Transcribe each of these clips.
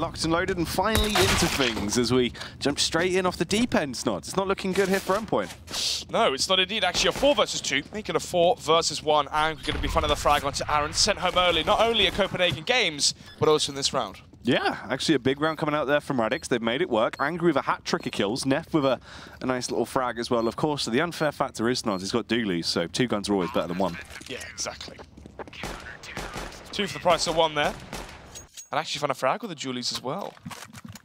locked and loaded and finally into things as we jump straight in off the deep end, Snods. It's not looking good here for Endpoint. No, it's not indeed. Actually, a 4 versus 2, making a 4 versus 1, and we're going to be front of the frag onto Aaron, sent home early, not only at Copenhagen Games, but also in this round. Yeah, actually a big round coming out there from Radix. They've made it work. Angry with a hat-trick of kills. Neff with a nice little frag as well, of course. So the unfair factor is Snods. He's got Doolies, so 2 guns are always better than 1. Yeah, exactly. 2 for the price of 1 there. And actually found a frag with the Julies as well.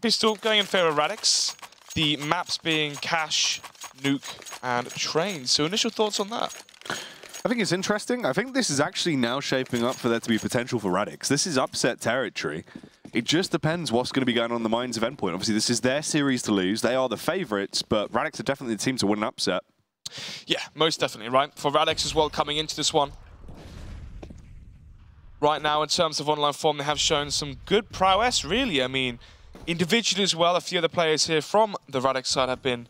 Pistol going in favour of Radix. The maps being Cash, Nuke, and Train. So initial thoughts on that? I think it's interesting. I think this is actually now shaping up for there to be potential for Radix. This is upset territory. It just depends what's going to be going on in the minds of Endpoint. Obviously, this is their series to lose. They are the favourites, but Radix are definitely the team to win an upset. Yeah, most definitely, right? For Radix as well coming into this one. Right now, in terms of online form, they have shown some good prowess, really. I mean, individually as well, a few of the players here from the Radix side have been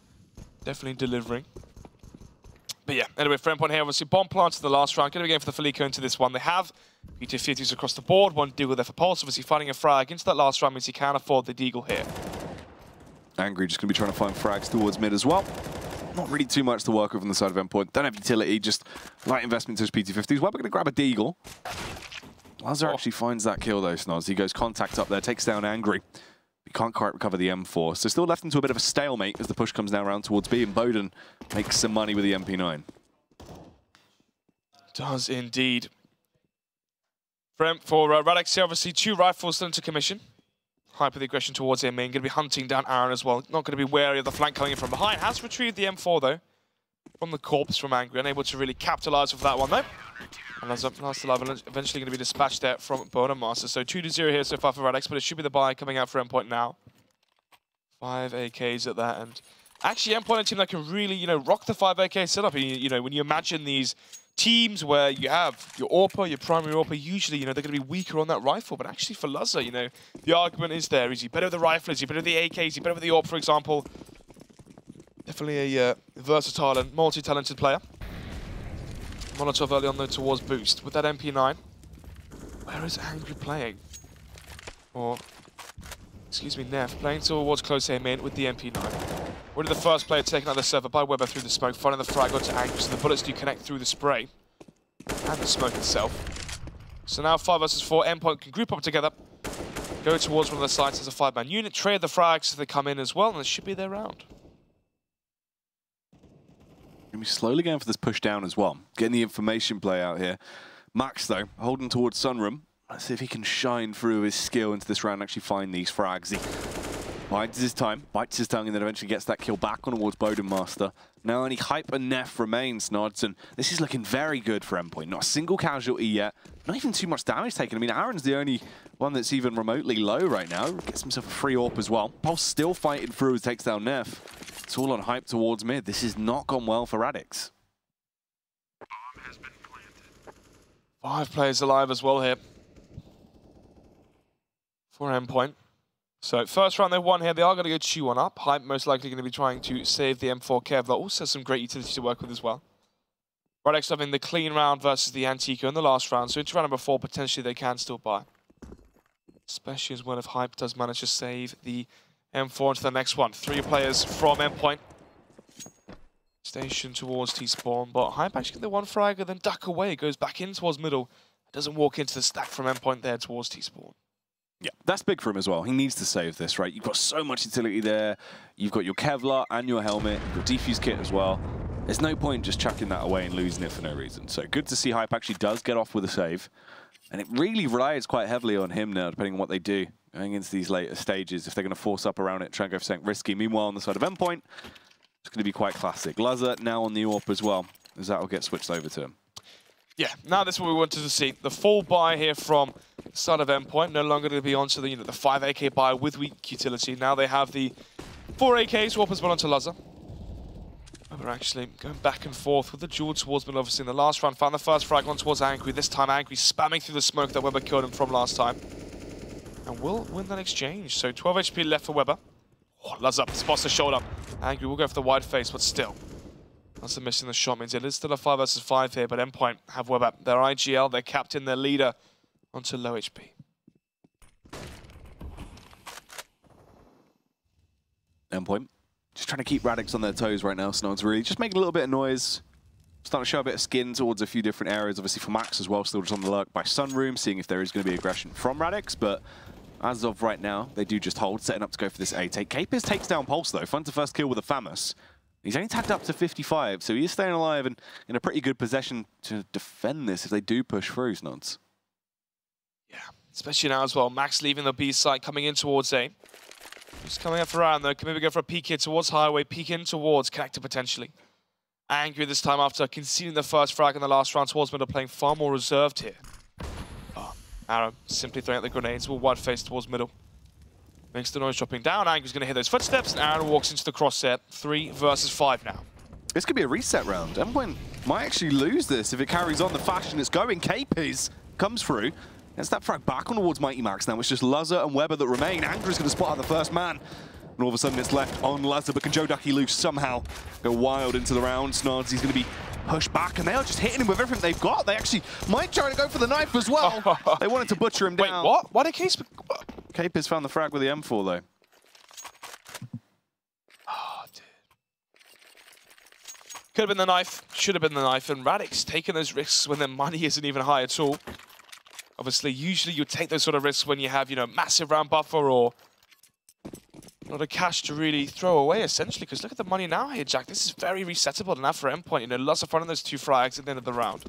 definitely delivering. But yeah, anyway, for Endpoint here, obviously, bomb planted the last round. Going to be going for the Felico into this one. They have PT50s across the board. One Deagle there for Pulse. Obviously, finding a frag into that last round means he can afford the Deagle here. Angry just going to be trying to find frags towards mid as well. Not really too much to work with on the side of Endpoint. Don't have utility, just light investment to his PT50s. Well, we're going to grab a Deagle. Lazar actually finds that kill though, Snoz. He goes contact up there, takes down Angry. He can't quite recover the M4. So still left into a bit of a stalemate as the push comes now around towards B, and Bowden makes some money with the MP9. Does indeed. For Radix here, obviously 2 rifles still into commission. Hyper the aggression towards him, main. Going to be hunting down Aaron as well. Not going to be wary of the flank coming in from behind. Has retrieved the M4 though from the corpse from Angry. Unable to really capitalize with that one though. And that's last alive, eventually going to be dispatched there from Bonemaster. So 2-0 here so far for Radix, but it should be the buy coming out for Endpoint now. 5 AKs at that, and actually Endpoint a team that can really, rock the 5 AK setup. When you imagine these teams where you have your AWPer, your primary AWPer, usually, they're going to be weaker on that rifle. But actually for Lazar, the argument is there. Is he better with the rifle? Is he better with the AKs? Is he better with the AWP, for example? Definitely a versatile and multi-talented player. Molotov early on though towards Boost. With that MP9, where is Angry playing? Or, excuse me, Neff playing towards close aim in with the MP9. Already the first player taken out of the server by Weber through the smoke, finding the frag onto Angry, so the bullets do connect through the spray and the smoke itself. So now 5 versus 4, Endpoint can group up together, go towards one of the sites as a 5-man unit, trade the frags so they come in as well, and it should be their round. Going to be slowly going for this push down as well. Getting the information play out here. Max, though, holding towards Sunroom. Let's see if he can shine through his skill into this round and actually find these frags. He bites his time, bites his tongue, and then eventually gets that kill back on towards Bowdenmaster. Now only Hype and Neff remains, Nods, and this is looking very good for Endpoint. Not a single casualty yet. Not even too much damage taken. I mean, Aaron's the only one that's even remotely low right now. Gets himself a free AWP as well. Pulse still fighting through as takes down Neff. It's all on Hype towards mid. This has not gone well for Radix. 5 players alive as well here for Endpoint. So first round they won here. They are going to go 2-1 up. Hype most likely going to be trying to save the M4 Kevlar. Also some great utility to work with as well. Radix having the clean round versus the Antico in the last round. So into round number 4, potentially they can still buy. Especially as well if Hype does manage to save the M4 into the next one. 3 players from Endpoint. Station towards T-spawn, but Hype actually get the one frag and then duck away. Goes back in towards middle. Doesn't walk into the stack from Endpoint there towards T-spawn. Yeah, that's big for him as well. He needs to save this, right? You've got so much utility there. You've got your Kevlar and your helmet, your defuse kit as well. There's no point just chucking that away and losing it for no reason. So good to see Hype actually does get off with a save. And it really relies quite heavily on him now, depending on what they do going into these later stages. If they're going to force up around it, try and go for something risky. Meanwhile, on the side of Endpoint, it's going to be quite classic. Lazar now on the AWP as well, as that will get switched over to him. Yeah, now this is what we wanted to see. The full buy here from the side of Endpoint, no longer going to be onto the, the 5 AK buy with weak utility. Now they have the 4 AKs, swap as well onto Lazar. We're actually going back and forth with the duel towards middle, obviously in the last round. Found the first frag on towards Angry. This time Angry spamming through the smoke that Weber killed him from last time. And will win that exchange. So 12 HP left for Weber. Oh, Lazar spots the shoulder. Angry will go for the wide face, but still. Lazar missing the shot means it is still a 5 versus 5 here, but Endpoint have Weber, their IGL, their captain, their leader, onto low HP. Endpoint. Just trying to keep Radix on their toes right now, Snod's really. Just making a little bit of noise. Starting to show a bit of skin towards a few different areas. Obviously for Max as well, still just on the lurk by Sunroom, seeing if there is going to be aggression from Radix. But as of right now, they do just hold, setting up to go for this A take. Capers takes down Pulse though. Finds the first kill with a Famous. He's only tagged up to 55, so he is staying alive and in a pretty good possession to defend this if they do push through, Snods. Yeah, especially now as well. Max leaving the B site, coming in towards A. Just coming up around though. Can maybe go for a peek here towards Highway, peek in towards Connector potentially. Angry this time after conceding the first frag in the last round towards middle, playing far more reserved here. Oh, Arrow simply throwing out the grenades, all wide face towards middle. Makes the noise dropping down. Angry's going to hear those footsteps, and Aaron walks into the crosshair. 3 versus 5 now. This could be a reset round. Endpoint might actually lose this if it carries on the fashion it's going. Capers comes through. Gets that frag back on towards Mighty Max now. It's just Luzza and Weber that remain. Angry's going to spot out the first man. And all of a sudden it's left on Luzza, but can Joe Ducky Luke somehow go wild into the round? Snods, he's going to be pushed back, and they are just hitting him with everything they've got. They actually might try to go for the knife as well. They wanted to butcher him down. Wait, what? Why did Capers found the frag with the M4 though. Oh, dude. Could have been the knife, should have been the knife, and Radix taking those risks when their money isn't even high at all. Obviously, usually you take those sort of risks when you have, you know, massive round buffer or not a cash to really throw away, essentially, because look at the money now here, Jack. This is very resettable enough for Endpoint. You know, lots of fun on those 2 frags at the end of the round.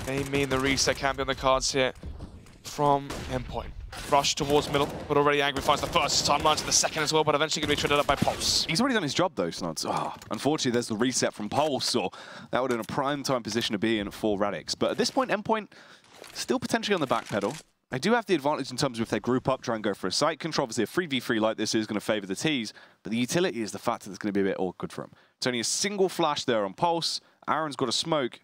They mean the reset can be on the cards here from Endpoint. Rush towards middle, but already Angry finds the first timeline to the second as well, but eventually going to be traded up by Pulse. He's already done his job though, Snods. Oh, unfortunately, there's the reset from Pulse, or that would have been a prime time position to be in for Radix. But at this point, Endpoint still potentially on the back pedal. They do have the advantage in terms of if they group up, try and go for a site control. Obviously, a 3v3 like this is going to favour the Ts, but the utility is the fact that it's going to be a bit awkward for him. It's only a single flash there on Pulse. Aaron's got a smoke,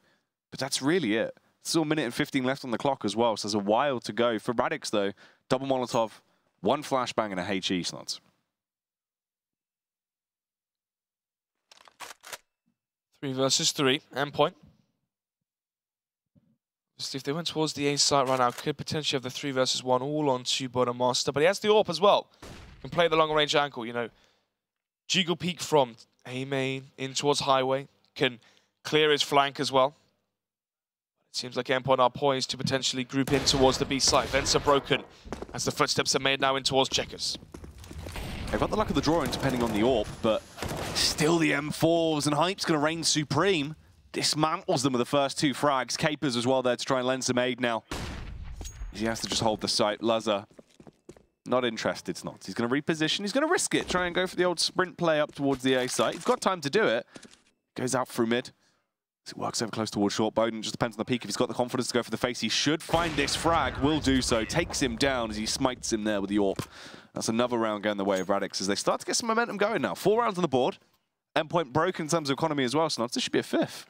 but that's really it. Still a minute and 15 left on the clock as well, so there's a while to go. For Radix, though, double Molotov, 1 flashbang and a HE, Snods. 3 versus 3, Endpoint. If they went towards the A site right now, could potentially have the 3 versus 1 all on to Bottom Master, but he has the AWP as well. Can play the long range angle, you know. Jiggle peek from A main in towards Highway, can clear his flank as well. It seems like Endpoint are poised to potentially group in towards the B site. Vents are broken as the footsteps are made now in towards Checkers. They've got the luck of the drawing depending on the AWP, but still the M4s, and Hype's going to reign supreme. Dismantles them with the first 2 frags. Capers as well there to try and lend some aid now. He has to just hold the site. Luzza, not interested, Snots. He's going to reposition. He's going to risk it. Try and go for the old sprint play up towards the A site. He's got time to do it. Goes out through mid. As it works over close towards short. Bowden just depends on the peak. If he's got the confidence to go for the face, he should find this frag. Will do so. Takes him down as he smites him there with the AWP. That's another round going the way of Radix as they start to get some momentum going now. 4 rounds on the board. Endpoint broke in terms of economy as well, Snots. This should be a 5th.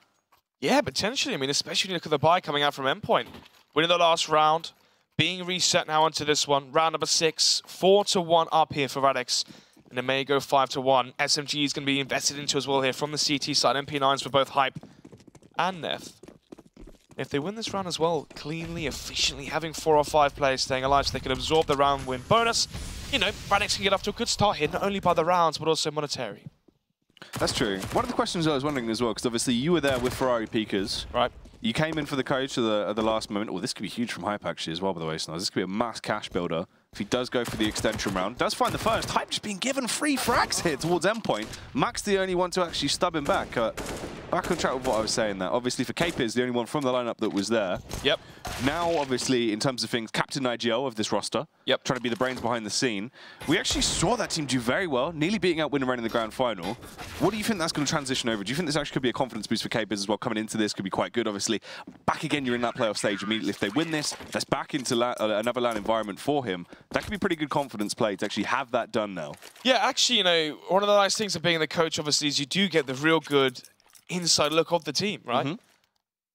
Yeah, potentially. I mean, especially when you look at the buy coming out from Endpoint. Winning the last round, being reset now onto this one. Round number 6, 4-1 up here for Radix. And it may go 5-1. SMG is going to be invested into as well here from the CT side. MP9s for both Hype and Neth. If they win this round as well, cleanly, efficiently, having 4 or 5 players staying alive so they can absorb the round win bonus, you know, Radix can get off to a good start here, not only by the rounds, but also monetary. That's true. One of the questions I was wondering as well, because obviously you were there with Ferrari Peekers. Right. You came in for the coach at the last moment. Oh, this could be huge from Hype actually as well, by the way, Snows. This could be a mass cash builder. If he does go for the extension round, does find the first. Hype just being given 3 frags here towards Endpoint. Max the only one to actually stub him back. Back on track with what I was saying there. Obviously for Capers, the only one from the lineup that was there. Yep. Now, obviously, in terms of things, Captain IGL of this roster. Yep. Trying to be the brains behind the scene. We actually saw that team do very well, nearly beating out Winner in the grand final. What do you think that's going to transition over? Do you think this actually could be a confidence boost for Capers as well? Coming into this could be quite good, obviously. Back again, you're in that playoff stage immediately. If they win this, that's back into another LAN environment for him. That could be pretty good confidence play to actually have that done now. Yeah, actually, you know, one of the nice things of being the coach, obviously, is you do get the real good inside look of the team, right? Mm-hmm.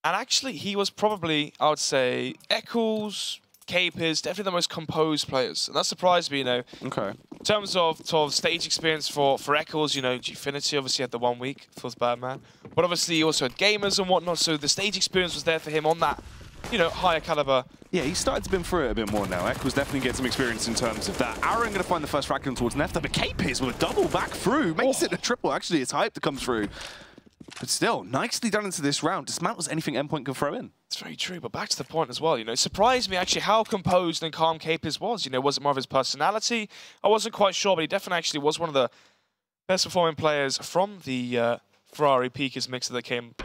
And actually, he was probably, I would say, Eccles, Capers, definitely the most composed players. And that surprised me, you know. Okay. In terms of stage experience for Eccles, you know, Gfinity obviously had the 1 week, feels bad, man. But obviously he also had gamers and whatnot, so the stage experience was there for him on that you know, higher caliber. Yeah, he's started to been through it a bit more now. Ek was definitely getting some experience in terms of that. Aaron going to find the first frag towards Nefta, but Capers with a double back through. Makes it a triple. Actually, it's hype to come through. But still, nicely done into this round. Dismantles anything Endpoint can throw in. It's very true, but back to the point as well, you know, it surprised me actually how composed and calm Capers was. You know, was it more of his personality? I wasn't quite sure, but he definitely actually was one of the best performing players from the Ferrari Peakers mixer that came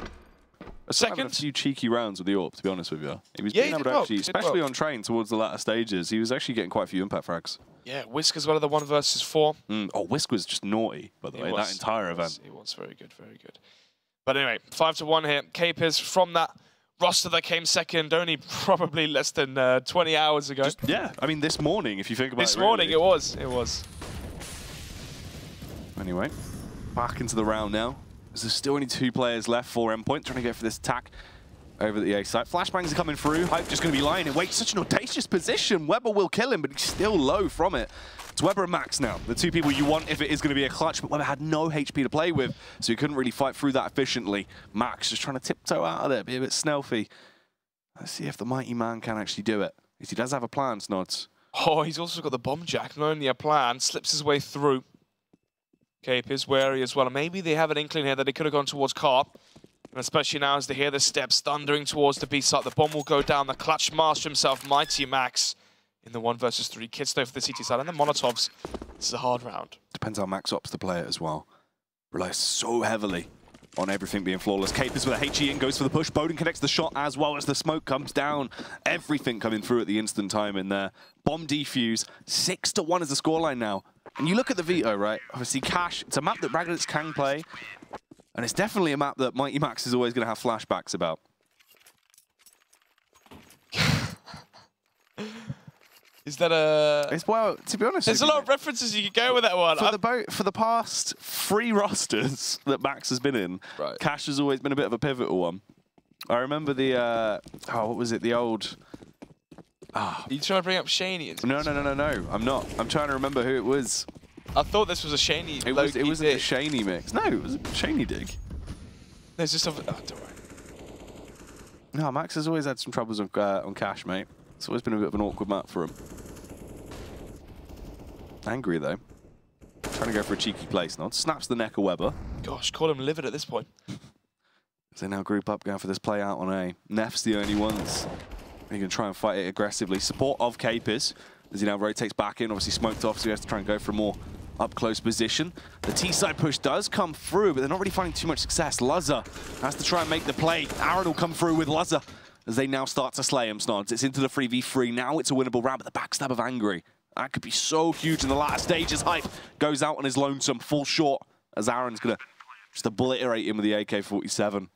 second. A few cheeky rounds with the AWP, to be honest with you. He was Yeah, being able to actually, especially on train towards the latter stages, he was actually getting quite a few impact frags. Yeah, Whisk as well, the 1 versus 4. Oh, Whisk was just naughty, by the way, that entire event. He was very good, very good. But anyway, 5-1 here. Capers from that roster that came second only probably less than 20 hours ago. Yeah, I mean, this morning, if you think about it. This morning, it was. Anyway, back into the round now. There's still only 2 players left for Endpoint, trying to go for this attack over the A site. Flashbangs are coming through. Hype just going to be lying in wait. Such an audacious position. Weber will kill him, but he's still low from it. It's Weber and Max now, the 2 people you want if it is going to be a clutch, but Weber had no HP to play with, so he couldn't really fight through that efficiently. Max just trying to tiptoe out of there, be a bit stealthy. Let's see if the mighty man can actually do it. He does have a plan, Snods. Oh, he's also got the bomb jack. Not only a plan, slips his way through. Capers wary as well. Maybe they have an inkling here that they could have gone towards Carp. And especially now as they hear the steps thundering towards the B site, the bomb will go down. The clutch master himself, Mighty Max, in the 1 versus 3. Kids though for the CT side. And the Molotovs, this is a hard round. Depends how Max opts to play it as well. Relies so heavily on everything being flawless. Capers with a HE in, goes for the push. Bowden connects the shot as well as the smoke comes down. Everything coming through at the instant time in there. Bomb defuse. 6-1 is the scoreline now. And you look at the veto, right? Obviously, Cash, it's a map that Radix can play. And it's definitely a map that Mighty Max is always going to have flashbacks about. Is that a... It's, well, to be honest... There's a lot of references you could go with that one. For the past 3 rosters that Max has been in, right, Cash has always been a bit of a pivotal one. I remember the... what was it? The old... Are you trying to bring up Shaney? No, I'm not. I'm trying to remember who it was. I thought this was a Shaney. It wasn't a Shaney mix. No, it was a Shaney dig. There's just something... Oh, don't worry. No, Max has always had some troubles on Cash, mate. It's always been a bit of an awkward map for him. Angry, though. Trying to go for a cheeky place now. Snaps the neck of Weber. Gosh, call him livid at this point. They now group up, going for this play out on A. Nef's the only ones. He can try and fight it aggressively. Support of Capers as he now rotates back in. Obviously smoked off, so he has to try and go for a more up-close position. The T-side push does come through, but they're not really finding too much success. Luzza has to try and make the play. Aaron will come through with Luzza as they now start to slay him, Snods. It's into the 3v3. Now it's a winnable round, but the backstab of Angry. That could be so huge in the latter stages. Hype goes out on his lonesome, full short, as Aaron's going to just obliterate him with the AK-47.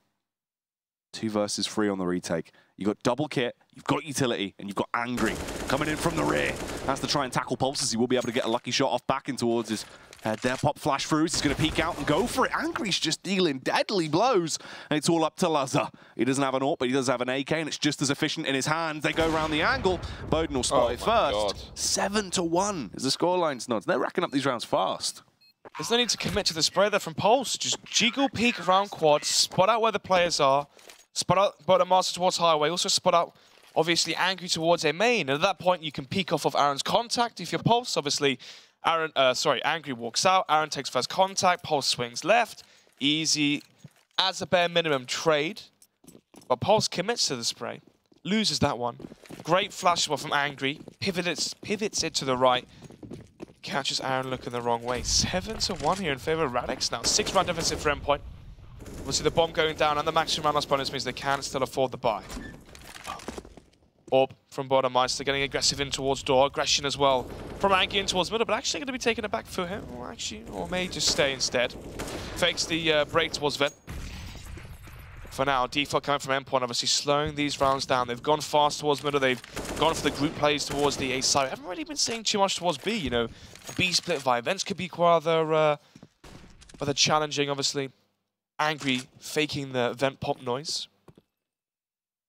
2 versus 3 on the retake. You've got double kit, you've got utility, and you've got Angry coming in from the rear. Has to try and tackle Pulses. He will be able to get a lucky shot off back in towards his head there. Pop flash throughs. He's going to peek out and go for it. Angry's just dealing deadly blows. And it's all up to Luzza. He doesn't have an AWP, but he does have an AK, and it's just as efficient in his hands. They go around the angle. Bowden will spot it first. 7-1 is the scoreline, Snods. They're racking up these rounds fast. There's no need to commit to the spray there from Pulse. Just jiggle, peek around quad, spot out where the players are. Spot out Bottom Master towards Highway, also spot out, obviously, Angry towards a main. And at that point, you can peek off of Aaron's contact. If you're Pulse, obviously, Angry walks out, Aaron takes first contact, Pulse swings left. Easy, as a bare minimum trade. But Pulse commits to the spray, loses that one. Great flash spot from Angry, pivots it to the right. Catches Aaron looking the wrong way. 7-1 here in favor of Radix now. 6-round deficit for Endpoint. We'll see the bomb going down and the maximum round loss bonus means they can still afford the buy. Orb from Bordermeister getting aggressive in towards door. Aggression as well from Anki in towards middle, but actually going to be taking it back for him. Or may just stay instead. Fakes the break towards Vent. For now, default coming from Endpoint, obviously slowing these rounds down. They've gone fast towards middle. They've gone for the group plays towards the A side. I haven't really been saying too much towards B. You know, a B split via Vents could be rather challenging, obviously. Angry faking the vent pop noise.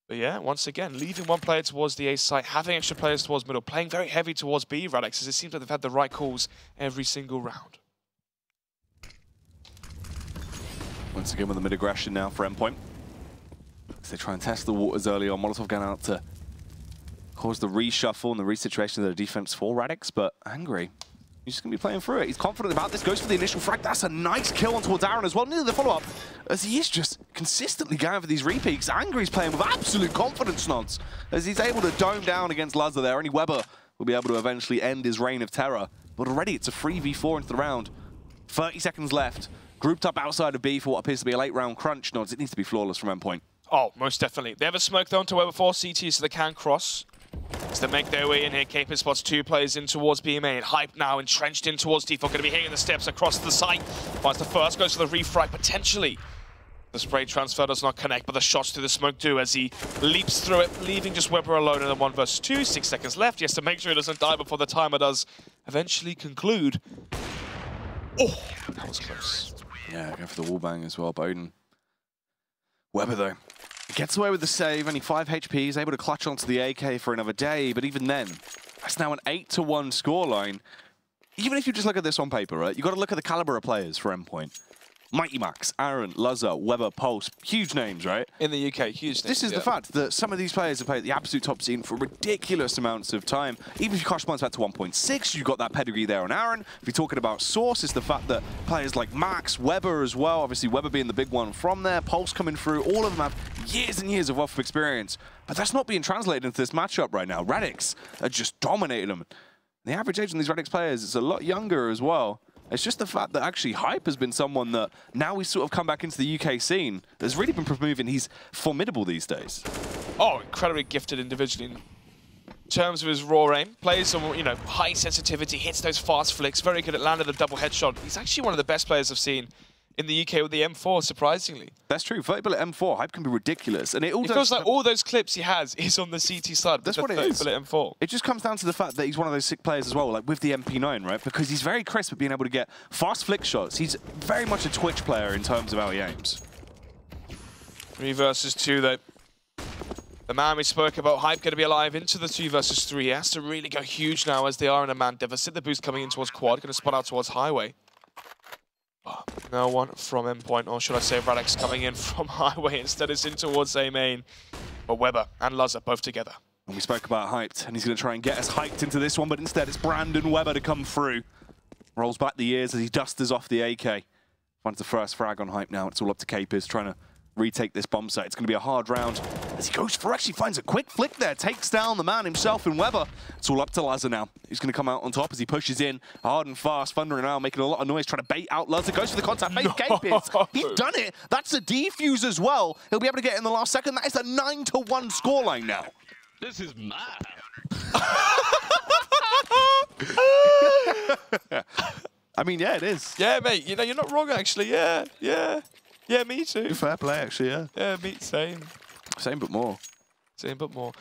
But yeah, once again, leaving one player towards the A site, having extra players towards middle, playing very heavy towards B, Radix, as it seems like they've had the right calls every single round. Once again with the mid-aggression now for Endpoint. They try and test the waters early on. Molotov going out to cause the reshuffle and the resituation of the defense for Radix, but Angry, he's just going to be playing through it. He's confident about this, goes for the initial frag. That's a nice kill on towards Aaron as well. Nearly the follow-up, as he is just consistently going for these repeats. Angry's playing with absolute confidence, Nods, as he's able to dome down against Lazar there. Only Weber will be able to eventually end his reign of terror. But already it's a 3v4 into the round. 30 seconds left. Grouped up outside of B for what appears to be a late-round crunch, Nods. It needs to be flawless from Endpoint. Oh, most definitely. They have a smoke though onto Weber 4 CT, so they can cross. As they make their way in here, Capers spots 2 players in towards B main. Hype now entrenched in towards default, going to be hitting the steps across the site. Finds the first, goes for the refrag potentially. The spray transfer does not connect, but the shots through the smoke do as he leaps through it, leaving just Weber alone in the 1 versus 2. 6 seconds left. He has to make sure he doesn't die before the timer does eventually conclude. Oh, that was close. Yeah, going for the wall bang as well, Bowden. Weber, though, he gets away with the save, only 5 HP. He's able to clutch onto the AK for another day, but even then, that's now an 8-1 scoreline. Even if you just look at this on paper, right, you've got to look at the caliber of players for Endpoint. Mighty Max, Aaron, Lazar, Weber, Pulse, huge names, right? In the UK, huge names. This is the fact that some of these players have played at the absolute top scene for ridiculous amounts of time. Even if you crush points back to 1.6, you've got that pedigree there on Aaron. If you're talking about Source, it's the fact that players like Max, Weber as well, obviously Weber being the big one from there, Pulse coming through, all of them have years and years of wealth of experience. But that's not being translated into this matchup right now. Radix are just dominating them. The average age on these Radix players is a lot younger as well. It's just the fact that actually Hype has been someone that now he's sort of come back into the UK scene. Has really been proving he's formidable these days. Oh, incredibly gifted individually in terms of his raw aim. Plays some, you know, high sensitivity, hits those fast flicks, very good at landing a double headshot. He's actually one of the best players I've seen in the UK with the M4, surprisingly. That's true. 30 bullet M4, Hype can be ridiculous. And it feels like all those clips he has is on the CT side. That's what it is. 30 bullet M4. It just comes down to the fact that he's one of those sick players as well, like with the MP9, right? Because he's very crisp at being able to get fast flick shots. He's very much a Twitch player in terms of how he aims. 3 versus 2, though. The man we spoke about, Hype, going to be alive into the 2 versus 3. He has to really go huge now as they are in a man deficit. The boost coming in towards quad, going to spot out towards highway. No one from Endpoint, or should I say Radix coming in from highway. Instead it's in towards A main. But Weber and Lazar both together. And we spoke about Hyped, and he's going to try and get us hyped into this one, but instead it's Brandon Weber to come through. Rolls back the ears as he dusters off the AK. Finds the first frag on Hype now. It's all up to Capers trying to retake this bomb site. It's going to be a hard round as he goes for, actually finds a quick flick there, takes down the man himself in Weber. It's all up to Lazar now. He's going to come out on top as he pushes in hard and fast, thundering around, making a lot of noise, trying to bait out Lazar. Goes for the contact base. Capers, he's done it. That's a defuse as well. He'll be able to get in the last second. That is a 9-1 scoreline now. This is mad. I mean, yeah, it is. Yeah, mate, you know, you're not wrong, actually. Yeah. Yeah, me too. Fair play, actually, yeah. Yeah, me, same. Same but more. Same but more.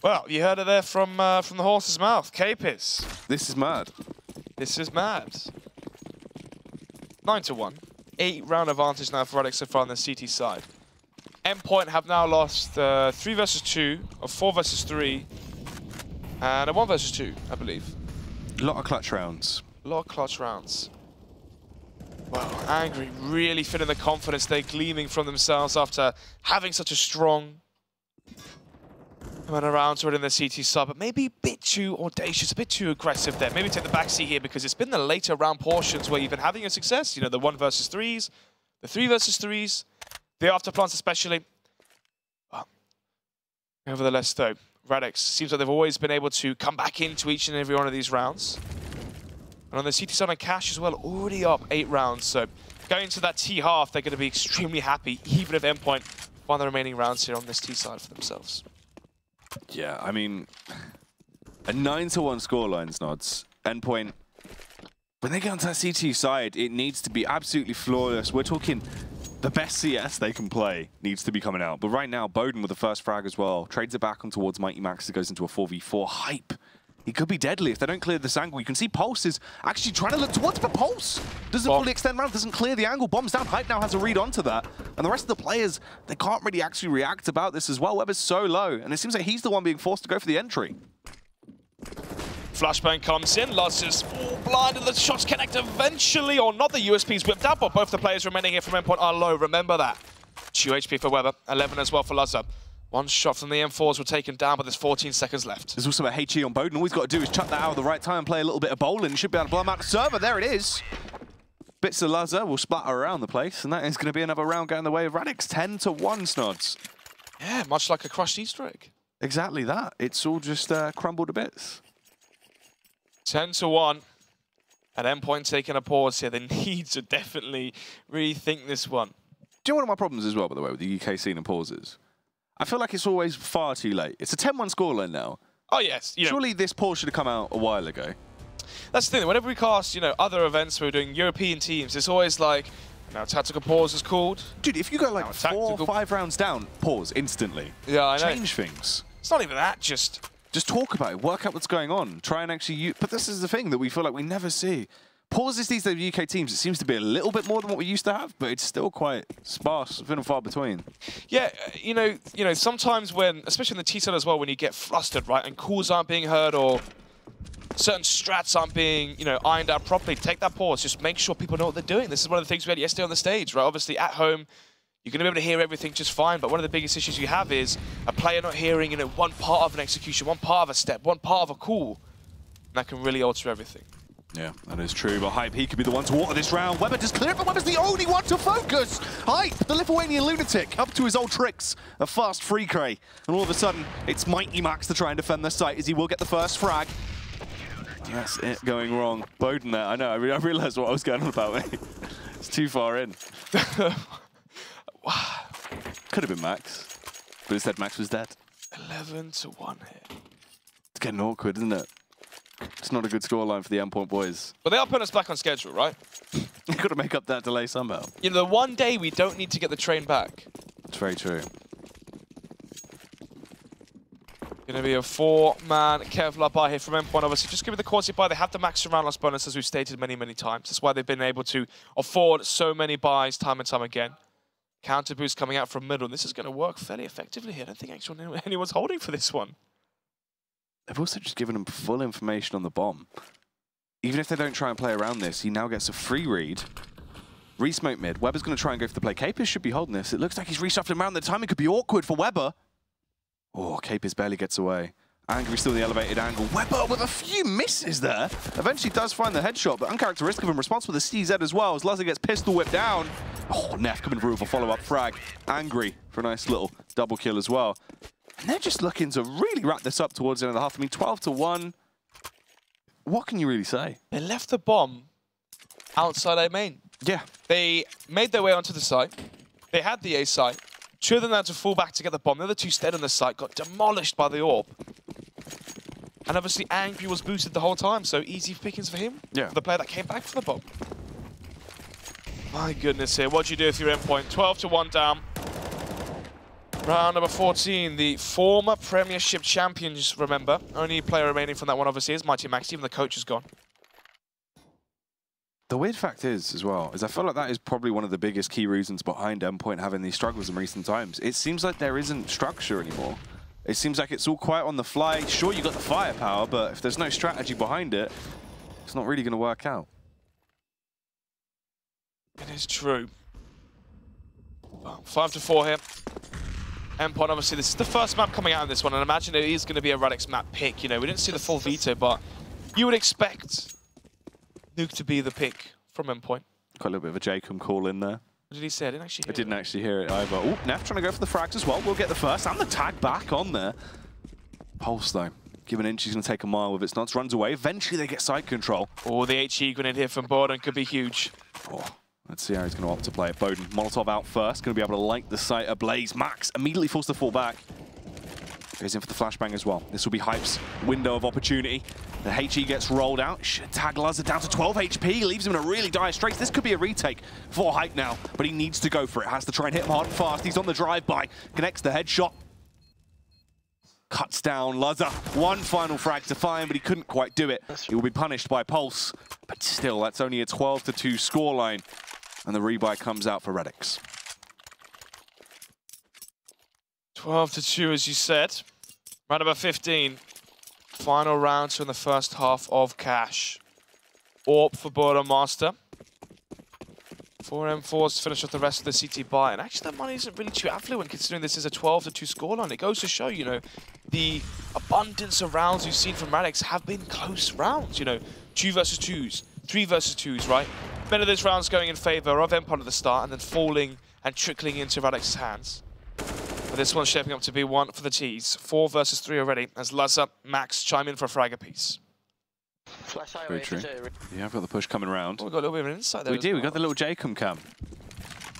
Well, you heard it there from the horse's mouth. Capers. This is mad. This is mad. 9-1. 8-round advantage now for Radix so far on the CT side. Endpoint have now lost 3 versus 2, or 4 versus 3, and a 1 versus 2, I believe. A lot of clutch rounds. A lot of clutch rounds. Well, Angry really feeling the confidence they're gleaming from themselves after having such a strong around to it in the CT side, but maybe a bit too audacious, a bit too aggressive there. Maybe take the backseat here because it's been the later round portions where you've been having your success. You know, the 1 versus 3s, the 3 versus 3s, the afterplants especially. Well, nevertheless though, Radix seems like they've always been able to come back into each and every one of these rounds. And on the CT side on Cash as well, already up 8 rounds. So going into that T half, they're going to be extremely happy, even if Endpoint find the remaining rounds here on this T side for themselves. Yeah, I mean, a 9-1 scorelines, Nods. Endpoint, when they get onto that CT side, it needs to be absolutely flawless. We're talking the best CS they can play needs to be coming out. But right now, Bowden with the first frag as well, trades it back on towards Mighty Max. It goes into a 4v4. Hype. He could be deadly if they don't clear this angle. You can see Pulse is actually trying to look towards, but Pulse doesn't fully extend around, doesn't clear the angle. Bombs down. Hype now has a read onto that. And the rest of the players, they can't really actually react about this as well. Weber's so low, and it seems like he's the one being forced to go for the entry. Flashbang comes in, Lazar's all blinded, the shots connect eventually, or not, the USP's whipped up, but both the players remaining here from Endpoint are low, remember that. 2 HP for Weber, 11 as well for Lazar. One shot from the M4s were taken down, but there's 14 seconds left. There's also a HE on Bowden. All he's got to do is chuck that out at the right time, play a little bit of bowling. He should be able to blow him out the server. There it is. Bits of Lazar will splatter around the place, and that is going to be another round getting in the way of Radix. 10-1, Snods. Yeah, much like a crushed Easter egg. Exactly that. It's all just crumbled to bits. 10-1. And Endpoint taking a pause here. They need to definitely rethink this one. Do you know one of my problems as well, by the way, with the UK scene and pauses? I feel like it's always far too late. It's a 10-1 scoreline now. Oh, yes. Surely this pause should have come out a while ago. That's the thing. Whenever we cast, other events where we're doing European teams, it's always like, now tactical pause is called. Dude, if you go like 4 or 5 rounds down, pause instantly. Yeah, I know. Change things. It's not even that, just talk about it, work out what's going on, try and actually use. But this is the thing that we feel like we never see. Pauses these days with UK teams, it seems to be a little bit more than what we used to have, but it's still quite sparse, few and far between. Yeah, sometimes when, especially in the T-side as well, when you get flustered, right, and calls aren't being heard or certain strats aren't being, ironed out properly, take that pause, just make sure people know what they're doing. This is one of the things we had yesterday on the stage, right? Obviously, at home, you're going to be able to hear everything just fine, but one of the biggest issues you have is a player not hearing, one part of an execution, one part of a step, one part of a call. And that can really alter everything. Yeah, that is true, but Hype, he could be the one to water this round. Weber just clear it, but Weber's the only one to focus! Hype, the Lithuanian lunatic, up to his old tricks, a fast free cray. And all of a sudden, it's Mighty Max to try and defend the site as he will get the first frag. That's it going wrong. Bowden there, I know, I realised what I was going on about, mate. It's too far in. Could have been Max, but instead Max was dead. 11-1 here. It's getting awkward, isn't it? It's not a good scoreline for the Endpoint boys. But they are putting us back on schedule, right? You've got to make up that delay somehow. The one day we don't need to get the train back. It's very true. Going to be a 4-man Kevlar buy here from Endpoint. Obviously, just give me the quality buy. They have the max round loss bonus, as we've stated many, many times. That's why they've been able to afford so many buys time and time again. Counter boost coming out from middle. This is going to work fairly effectively here. I don't think actually anyone's holding for this one. They've also just given him full information on the bomb. Even if they don't try and play around this, he now gets a free read. Re-smoke mid. Weber's going to try and go for the play. Capers should be holding this. It looks like he's reshuffling around. The timing could be awkward for Weber. Oh, Capers barely gets away. Angry still in the elevated angle. Weber with a few misses there. Eventually does find the headshot, but uncharacteristic of him. Responsible for the CZ as well as Lazar gets pistol whipped down. Oh, Neff coming through with a follow-up frag. Angry for a nice little double kill as well. And they're just looking to really wrap this up towards the end of the half. I mean, 12-1. What can you really say? They left the bomb outside A main. Yeah. They made their way onto the site. They had the A site. 2 of them had to fall back to get the bomb. The other 2 stayed on the site, got demolished by the orb. And obviously Angry was boosted the whole time, so easy pickings for him. Yeah. For the player that came back for the bomb. My goodness here, what'd you do with your Endpoint? 12-1 down. Round number 14, the former Premiership champions, remember. Only player remaining from that one obviously is Mighty Max, even the coach is gone. The weird fact is, as well, is I feel like that is probably one of the biggest key reasons behind Endpoint having these struggles in recent times. It seems like there isn't structure anymore. It seems like it's all quite on the fly. Sure, you got the firepower, but if there's no strategy behind it, it's not really going to work out. It is true. 5-4 here. Endpoint, obviously, this is the first map coming out in this one, and I imagine it is going to be a Radix map pick. We didn't see the full veto, but you would expect Nuke to be the pick from Endpoint. Got a little bit of a Jacob call in there. What did he say? I didn't actually hear it. I didn't actually hear it either. Oh, Neff trying to go for the frags as well. We'll get the first and the tag back on there. Pulse, though. Give an inch, he's going to take a mile with it. Snots runs away. Eventually, they get side control. Oh, the HE grenade here from Bowden could be huge. Oh, let's see how he's going to opt to play it. Bowden, Molotov out first. Going to be able to light the site ablaze. Max immediately forced to fall back. Goes in for the flashbang as well. This will be Hype's window of opportunity. The HE gets rolled out. Should tag Lazar down to 12 HP. Leaves him in a really dire straits. This could be a retake for Hype now, but he needs to go for it. Has to try and hit him hard and fast. He's on the drive-by. Connects the headshot. Cuts down Lazar. One final frag to find, but he couldn't quite do it. He will be punished by Pulse. But still, that's only a 12-2 scoreline. And the rebuy comes out for Radix. 12-2, as you said. Round number 15. Final round in the first half of Cash. Orb for Border Master. Four M4s to finish off the rest of the CT buy. And actually that money isn't really too affluent considering this is a 12-2 scoreline. It goes to show, you know, the abundance of rounds we've seen from Radix have been close rounds, you know. 2 versus 2s, 3 versus 2s, right? Many of those rounds going in favor of Endpoint at the start and then falling and trickling into Radix's hands. But this one's shaping up to be one for the T's. 4 versus 3 already as Lazza, Max chime in for a frag apiece. Flash Very true. Yeah, I've got the push coming around. Oh, we've got a little bit of an insight there. We do, we got the little Jacom cam.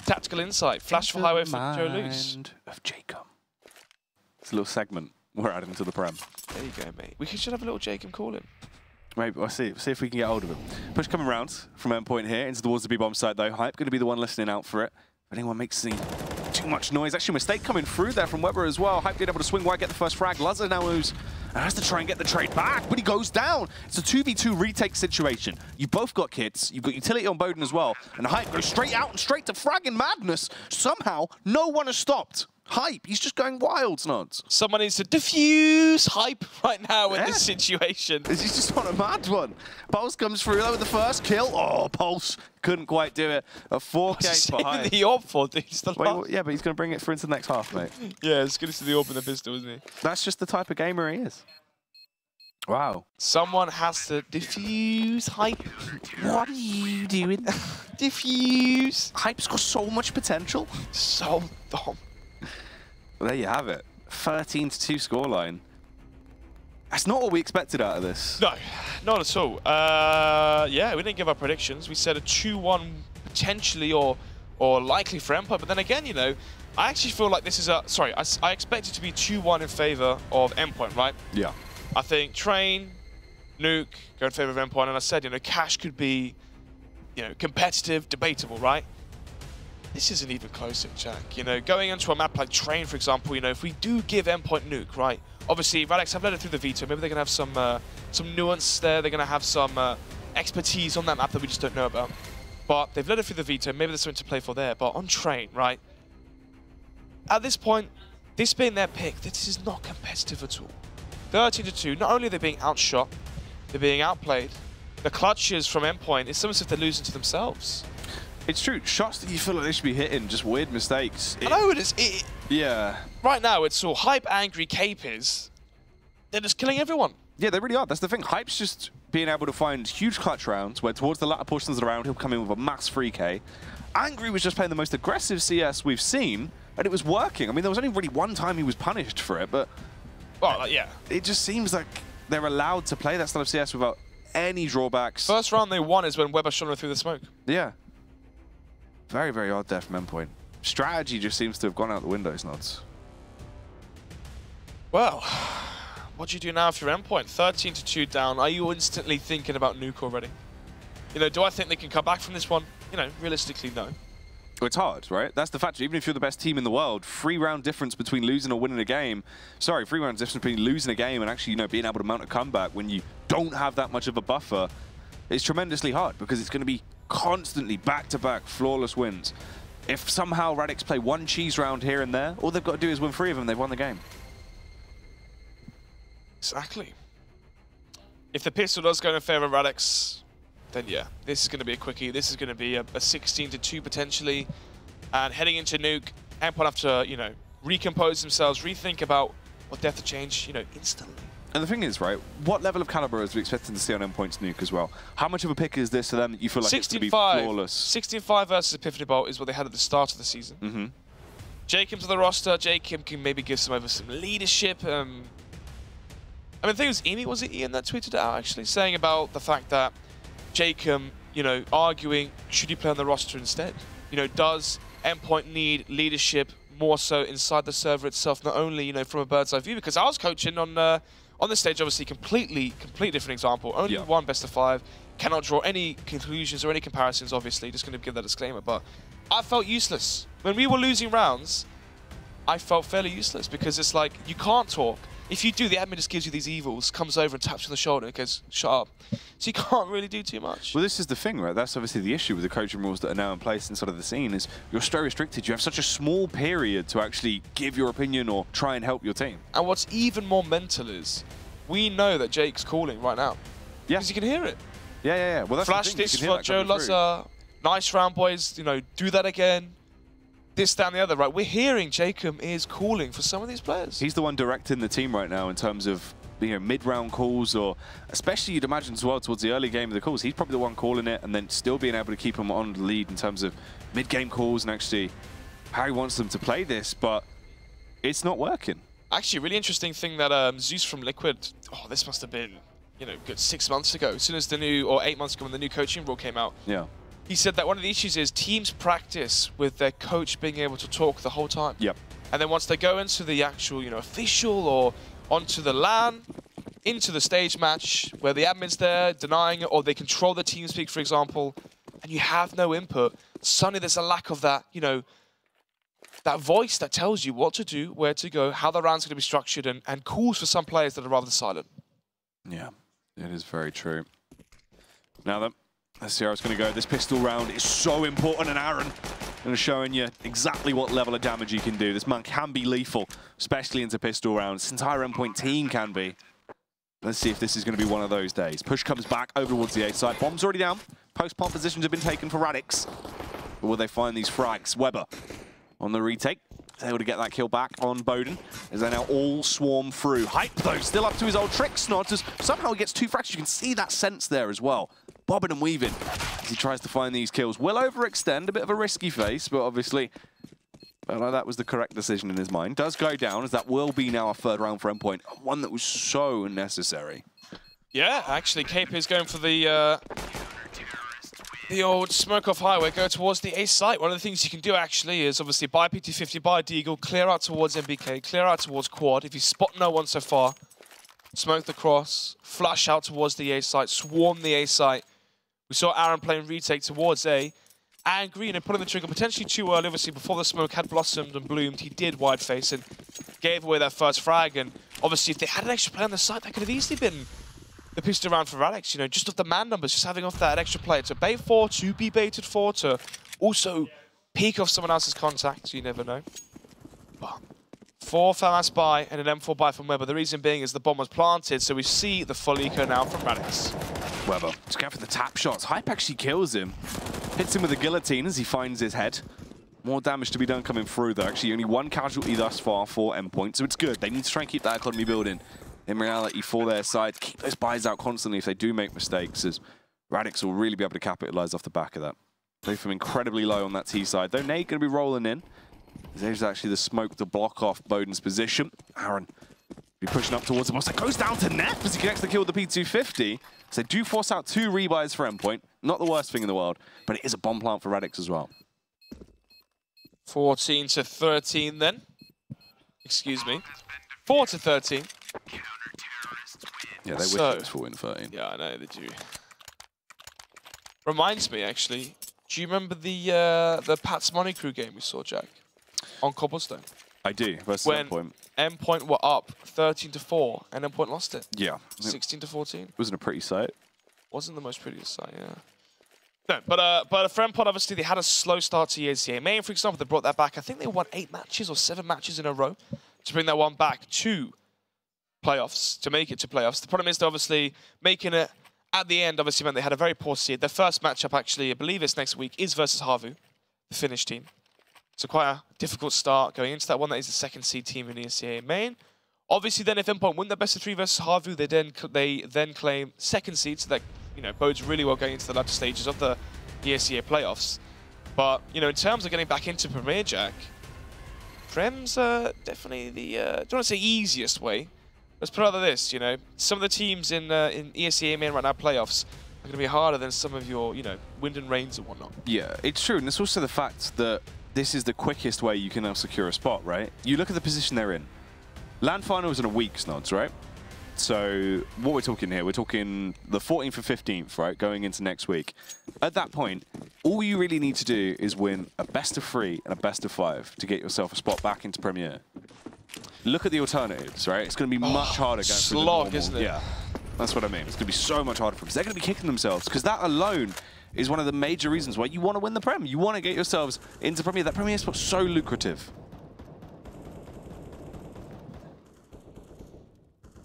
Tactical insight. Flash for highway for Joe Loose. Of Jacom. It's a little segment we're adding to the Prem. There you go, mate. We should have a little Jacom call in. Maybe, we'll see if we can get hold of him. Push coming round from Endpoint here into towards the B-bomb side though. Hype going to be the one listening out for it. If anyone makes too much noise. Actually, a mistake coming through there from Weber as well. Hype being able to swing wide, get the first frag. Lazza now moves and has to try and get the trade back, but he goes down. It's a 2v2 retake situation. You've both got kits. You've got utility on Bowden as well. And Hype goes straight out and straight to fragging madness. Somehow, no one has stopped Hype. He's just going wild, Snods. Someone needs to diffuse Hype right now in this situation. He's just on a mad one. Pulse comes through though with the first kill. Oh, Pulse couldn't quite do it. A 4K for Hype. The AWP for he's the Wait, yeah, but he's going to bring it through into the next half, mate. Yeah, it's good to see the AWP in the pistol, isn't he? That's just the type of gamer he is. Wow. Someone has to diffuse Hype. What are you doing? Diffuse. Hype's got so much potential. So dumb. Well, there you have it. 13-2 scoreline. That's not what we expected out of this. No, not at all. Yeah, we didn't give our predictions. We said a 2-1 potentially or likely for Empire. But then again, you know, I actually feel like this is a... Sorry, I expect it to be 2-1 in favor of Endpoint, right? Yeah. I think Train, Nuke go in favor of Endpoint. And I said, you know, Cash could be, you know, competitive, debatable, right? This isn't even closer, Jack. You know, going into a map like Train, for example, you know, if we do give Endpoint Nuke, right? Obviously, Radix have led it through the veto. Maybe they're going to have some nuance there. They're going to have some expertise on that map that we just don't know about. But they've led it through the veto. Maybe there's something to play for there. But on Train, right? At this point, this being their pick, this is not competitive at all. 13-2. Not only are they being outshot, they're being outplayed. The clutches from Endpoint, it's almost as if they're losing to themselves. It's true. Shots that you feel like they should be hitting, just weird mistakes. I know it is. Yeah. Right now, it's all Hype, Angry, Capers. They're just killing everyone. Yeah, they really are. That's the thing. Hype's just being able to find huge clutch rounds where towards the latter portions of the round, he'll come in with a max 3K. Angry was just playing the most aggressive CS we've seen, and it was working. I mean, there was only really one time he was punished for it, but... Well, yeah. It just seems like they're allowed to play that style of CS without any drawbacks. First round they won is when Weber shot her through the smoke. Yeah. Very, very odd there from Endpoint. Strategy just seems to have gone out the window, Snods. Well, what do you do now if you're Endpoint? 13-2 down. Are you instantly thinking about Nuke already? You know, do I think they can come back from this one? You know, realistically, no. Well, it's hard, right? That's the factor. Even if you're the best team in the world, 3-round difference between losing or winning a game. Sorry, 3-round difference between losing a game and actually, you know, being able to mount a comeback when you don't have that much of a buffer is tremendously hard because it's going to be constantly back-to-back flawless wins. If somehow Radix play one cheese round here and there, all they've got to do is win 3 of them, they've won the game. Exactly. If the pistol does go in favor of Radix, then yeah, this is going to be a quickie. This is going to be a 16-2 potentially. And heading into Nuke, Endpoint have to, you know, recompose themselves, rethink about what they have to change, you know, instantly. And the thing is, right, what level of caliber is we expecting to see on Endpoint's Nuke as well? How much of a pick is this to them that you feel like it's going to be flawless? 16-5 versus Epiphany Bolt is what they had at the start of the season. Mm-hmm. Jacob to the roster. Jacob can maybe give some leadership. I mean, the thing was it Ian that tweeted it out, actually, saying about the fact that Jacob, you know, arguing, should he play on the roster instead? You know, does Endpoint need leadership more so inside the server itself, not only, you know, from a bird's eye view? Because I was coaching on the stage, obviously, completely different example. Only one best of 5. Cannot draw any conclusions or any comparisons, obviously. Just going to give that disclaimer. But I felt useless. When we were losing rounds, I felt fairly useless because it's like, you can't talk. If you do, the admin just gives you these evils, comes over and taps you on the shoulder and goes, shut up. So you can't really do too much. Well, this is the thing, right? That's obviously the issue with the coaching rules that are now in place inside of the scene is you're so restricted. You have such a small period to actually give your opinion or try and help your team. And what's even more mental is we know that Jake's calling right now. Yeah. Because you can hear it. Yeah. Well, that's Flash the thing. this for Joe Lazza. Nice round, boys. You know, do that again. This, that, and the other, right? We're hearing Jacob is calling for some of these players. He's the one directing the team right now in terms of, you know, mid-round calls, or especially you'd imagine as well towards the early game of the calls. He's probably the one calling it, and then still being able to keep him on the lead in terms of mid-game calls and actually how he wants them to play this, but it's not working. Actually, a really interesting thing that Zeus from Liquid, oh, this must have been, you know, good 6 months ago, as soon as the new, or 8 months ago when the new coaching rule came out. Yeah. He said that one of the issues is teams practice with their coach being able to talk the whole time. Yep. And then once they go into the actual, you know, official or onto the LAN, into the stage match where the admin's there denying it, or they control the team speak, for example, and you have no input, suddenly there's a lack of that, you know, that voice that tells you what to do, where to go, how the round's going to be structured, and calls for some players that are rather silent. Yeah, it is very true. Now then, let's see how it's going to go. This pistol round is so important, and Aaron showing you exactly what level of damage he can do. This man can be lethal, especially into pistol rounds. This entire Endpoint team can be. Let's see if this is going to be one of those days. Push comes back over towards the A side. Bomb's already down. Post-plant positions have been taken for Radix. But will they find these frags? Weber on the retake. Is able to get that kill back on Bowden, as they now all swarm through. Hype, though, still up to his old tricks. Not as somehow he gets 2 frags. You can see that sense there as well. Bobbing and weaving as he tries to find these kills. Will overextend, a bit of a risky face, but obviously felt like that was the correct decision in his mind. Does go down, as that will be now a 3rd round for Endpoint. One that was so necessary. Yeah, actually, Cape is going for the old smoke off highway, go towards the A site. One of the things you can do actually is obviously buy PT50, buy Deagle, clear out towards MBK, clear out towards Quad. If you spot no one so far, smoke the cross, flash out towards the A site, swarm the A site. We saw Aaron playing retake towards A, and Green and pulling the trigger potentially too early. Obviously, before the smoke had blossomed and bloomed, he did wide face and gave away that first frag. And obviously, if they had an extra player on the site, that could have easily been the pistol round for Radix. You know, just off the man numbers, just having off that extra player to bait for, to be baited for, to also peek off someone else's contact. You never know. But 4 fast buy and an M4 buy from Weber. The reason being is the bomb was planted, so we see the full eco now from Radix. Weber just going for the tap shots. Hype actually kills him. Hits him with a guillotine as he finds his head. More damage to be done coming through, though. Actually, only 1 casualty thus far for Endpoint, so it's good. They need to try and keep that economy building. In reality, for their side, keep those buys out constantly if they do make mistakes, as Radix will really be able to capitalize off the back of that. Both from incredibly low on that T side, though. Nate going to be rolling in. There's actually the smoke to block off Bowden's position. Aaron be pushing up towards the boss. That goes down to net as he connects the kill with the P250. So they do force out 2 rebuys for Endpoint. Not the worst thing in the world, but it is a bomb plant for Radix as well. 14 to 13 then. Excuse me. 4 to 13. Yeah, they wish it was 4 in 13. Yeah, I know, they do. Reminds me, actually, do you remember the Pat's Money Crew game we saw, Jack? On Cobblestone? I do, versus when Endpoint. Endpoint were up 13 to 4, and Endpoint lost it. Yeah. 16 to 14. Wasn't a pretty sight. Wasn't the most prettiest sight, yeah. No, but for Endpoint, obviously, they had a slow start to ESL Main, for example, they brought that back. I think they won 8 matches or 7 matches in a row to bring that one back to playoffs, to make it to playoffs. The problem is, they're obviously making it at the end, obviously, meant they had a very poor seed. Their first matchup, actually, I believe it's next week, is versus Havu, the Finnish team. So quite a difficult start going into that one. That is the 2nd seed team in ESL Main. Obviously, then if Endpoint win the best of 3 versus Havu, they then claim 2nd seed, so that, you know, bodes really well going into the latter stages of the ESL playoffs. But, you know, in terms of getting back into Premier, Jack, Prem's definitely the, don't want to say easiest way. Let's put it like this, you know, some of the teams in ESL Main right now, playoffs, are going to be harder than some of your, you know, Wind and Rains and whatnot. Yeah, it's true, and it's also the fact that this is the quickest way you can now secure a spot, right? You look at the position they're in. Land finals in a week's nods, right? So what we're talking here, we're talking the 14th or 15th, right? Going into next week. At that point, all you really need to do is win a best of 3 and a best of 5 to get yourself a spot back into Premier. Look at the alternatives, right? It's going to be much harder going through the normal, isn't it? Yeah, that's what I mean. It's going to be so much harder for them because they're going to be kicking themselves, because that alone is one of the major reasons why you want to win the Prem. You want to get yourselves into Premier. That Premier spot's so lucrative.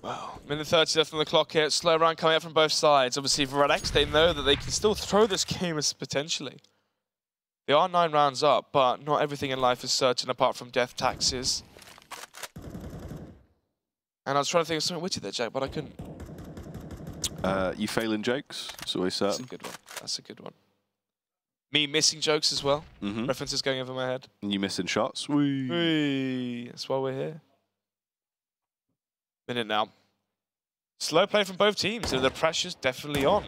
Wow. Minute 30 left on the clock here. Slow round coming out from both sides. Obviously, for Radix, they know that they can still throw this game as potentially. They are 9 rounds up, but not everything in life is certain apart from death taxes. And I was trying to think of something witty there, Jack, but I couldn't. You failing jokes? It's always certain. That's a good one. That's a good one. Me missing jokes as well. References going over my head. And you missing shots? Whee. Whee. That's why we're here. Minute now. Slow play from both teams, and the pressure's definitely on.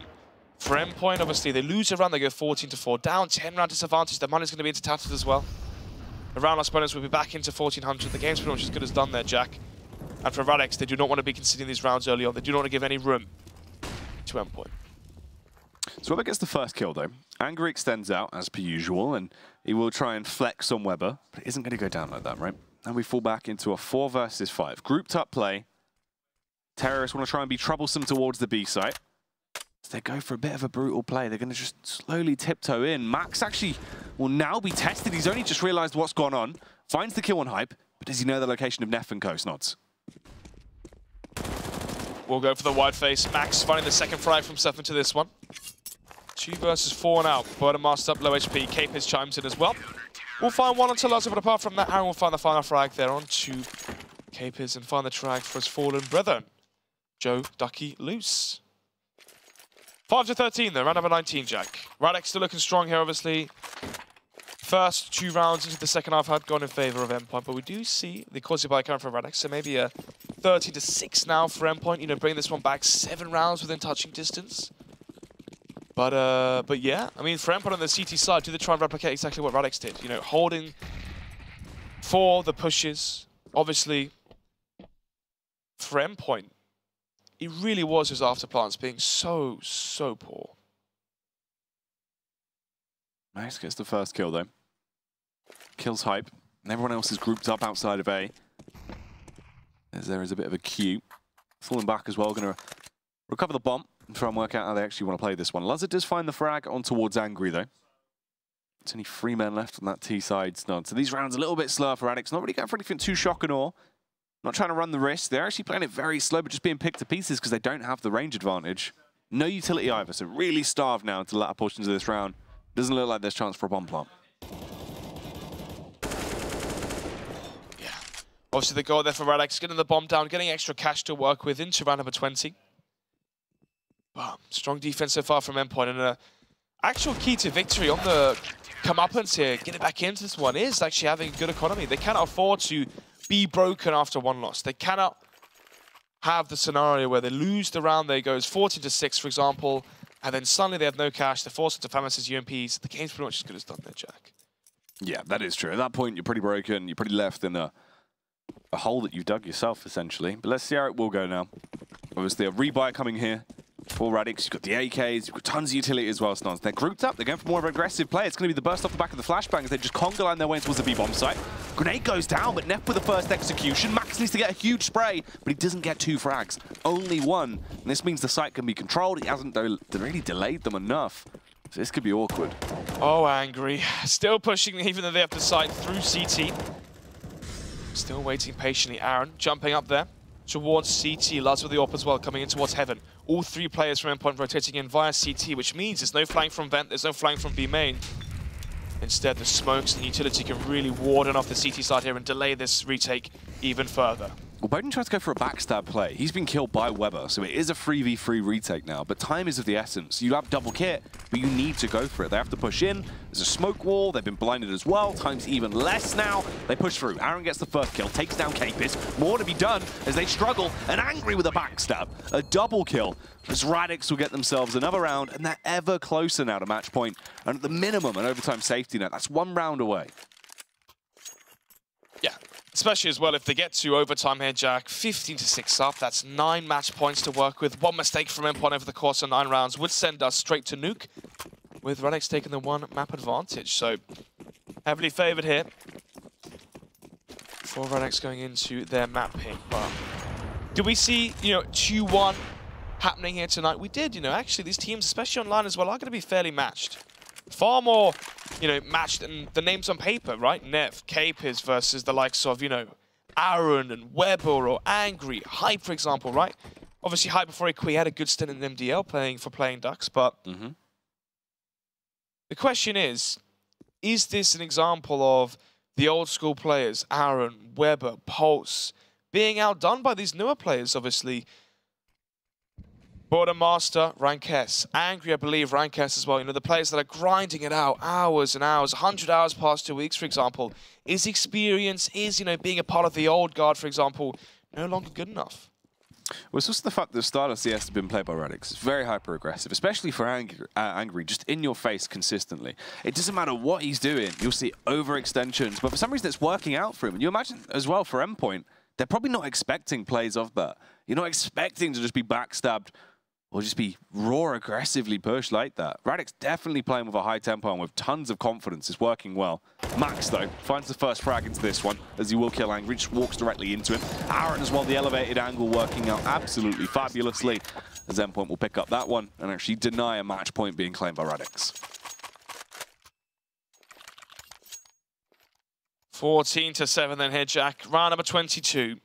For Endpoint, obviously, they lose a round, they go 14-4. Down 10 round disadvantage, their money's going to be into tattered as well. The round last bonus will be back into 1400. The game's pretty much as good as done there, Jack. And for Radix, they do not want to be conceding these rounds early on. They do not want to give any room to Endpoint. So Weber gets the first kill, though. Angry extends out, as per usual, and he will try and flex on Weber, but it isn't going to go down like that, right? And we fall back into a 4 versus 5. Grouped up play. Terrorists want to try and be troublesome towards the B site. So they go for a bit of a brutal play. They're going to just slowly tiptoe in. Max actually will now be tested. He's only just realized what's gone on. Finds the kill on Hype, but does he know the location of Neff and Co? Snods. We'll go for the wide face. Max finding the second frag from Seth into this one. 2 versus 4 now. Burden Master up low HP. Capers chimes in as well. We'll find one until last, but apart from that, Aaron will find the final frag there on to Capers and find the trag for his fallen brethren. Joe Ducky loose. 5-13 though, round number 19, Jack. Radix still looking strong here, obviously. First 2 rounds into the second half had gone in favor of Endpoint, but we do see the quasi buy current for Radix, so maybe a 30-6 now for Endpoint. You know, bring this one back 7 rounds within touching distance. But yeah, I mean, for Endpoint on the CT side, do they try and replicate exactly what Radix did? You know, holding for the pushes. Obviously, for Endpoint, it really was his afterplants being so poor. Max gets the first kill, though. Kills Hype, and everyone else is grouped up outside of A. As there is a bit of a queue. Falling back as well, going to recover the bomb and try and work out how they actually want to play this one. Luzza does find the frag on towards Angry, though. It's only 3 men left on that T side, Snod. So these rounds a little bit slower for Radix. Not really going for anything too shock and awe. Not trying to run the risk. They're actually playing it very slow, but just being picked to pieces because they don't have the range advantage. No utility either, so really starved now into the latter portions of this round. Doesn't look like there's chance for a bomb plant. Yeah. Obviously, they go there for Radix, getting the bomb down, getting extra cash to work with into round number 20. Wow. Strong defense so far from Endpoint, and an actual key to victory on the comeuppance here, getting back into this one, is actually having a good economy. They cannot afford to be broken after 1 loss. They cannot have the scenario where they lose the round, they goes 14-6, for example, and then suddenly they have no cash, they're forced into Famus's UMPs. The game's pretty much as good as done there, Jack. Yeah, that is true. At that point, you're pretty broken. You're pretty left in a hole that you've dug yourself, essentially. But let's see how it will go now. Obviously, a rebuy coming here for Radix. You've got the AKs, you've got tons of utility as well, Snons. They're grouped up, they're going for more of an aggressive play. It's going to be the burst off the back of the flashbang as they just conga line their way towards the B-bomb site. Grenade goes down, but Neff with the first execution. Max needs to get a huge spray, but he doesn't get 2 frags. Only 1. And this means the site can be controlled. He hasn't really delayed them enough. So this could be awkward. Oh, Angry. Still pushing, even though they have the site through CT. Still waiting patiently. Aaron jumping up there towards CT. Luz with the AWP as well, coming in towards Heaven. All 3 players from Endpoint rotating in via CT, which means there's no flank from Vent, there's no flank from B main. Instead, the smokes and utility can really warden off the CT side here and delay this retake even further. Well, Bowden tries to go for a backstab play. He's been killed by Weber, so it is a 3v3 retake now, but time is of the essence. You have double kit, but you need to go for it. They have to push in. There's a smoke wall. They've been blinded as well. Time's even less now. They push through. Aaron gets the first kill, takes down Capis. More to be done as they struggle, and Angry with a backstab. A double kill. As Radix will get themselves another round, and they're ever closer now to match point. And at the minimum, an overtime safety net. That's 1 round away. Yeah. Especially as well if they get to overtime here, Jack. 15-6 up, that's 9 match points to work with. 1 mistake from Endpoint over the course of 9 rounds would send us straight to nuke, with Radix taking the 1 map advantage. So, heavily favoured here for Radix going into their map pick. But do we see, 2-1 happening here tonight? We did, actually these teams, especially online as well, are going to be fairly matched. Far more, matched than the names on paper, right? Nev, Capis versus the likes of, Aaron and Weber or Angry, Hype, for example, right? Obviously, Hype before he had a good stint in MDL playing Ducks, but the question is is this an example of the old school players, Aaron, Weber, Pulse, being outdone by these newer players, obviously? Bordermaster, Rank S. Angry, I believe, Rank S as well. You know, the players that are grinding it out hours and hours, 100 hours past 2 weeks, for example. Is experience, is, you know, being a part of the old guard, for example, no longer good enough? Well, it's just the fact that the start of CS has been played by Radix. It's very hyper-aggressive, especially for Angry, just in your face consistently. It doesn't matter what he's doing. You'll see overextensions, but for some reason it's working out for him. And you imagine as well for Endpoint, they're probably not expecting plays of that. You're not expecting to just be backstabbed or just be raw aggressively pushed like that. Radix definitely playing with a high tempo and with tons of confidence. It's working well. Max, though, finds the first frag into this one, as he will kill Angry, just walks directly into him. Aaron as well, the elevated angle working out absolutely fabulously, as Endpoint will pick up that one and actually deny a match point being claimed by Radix. 14-7 then here, Jack. Round number 22.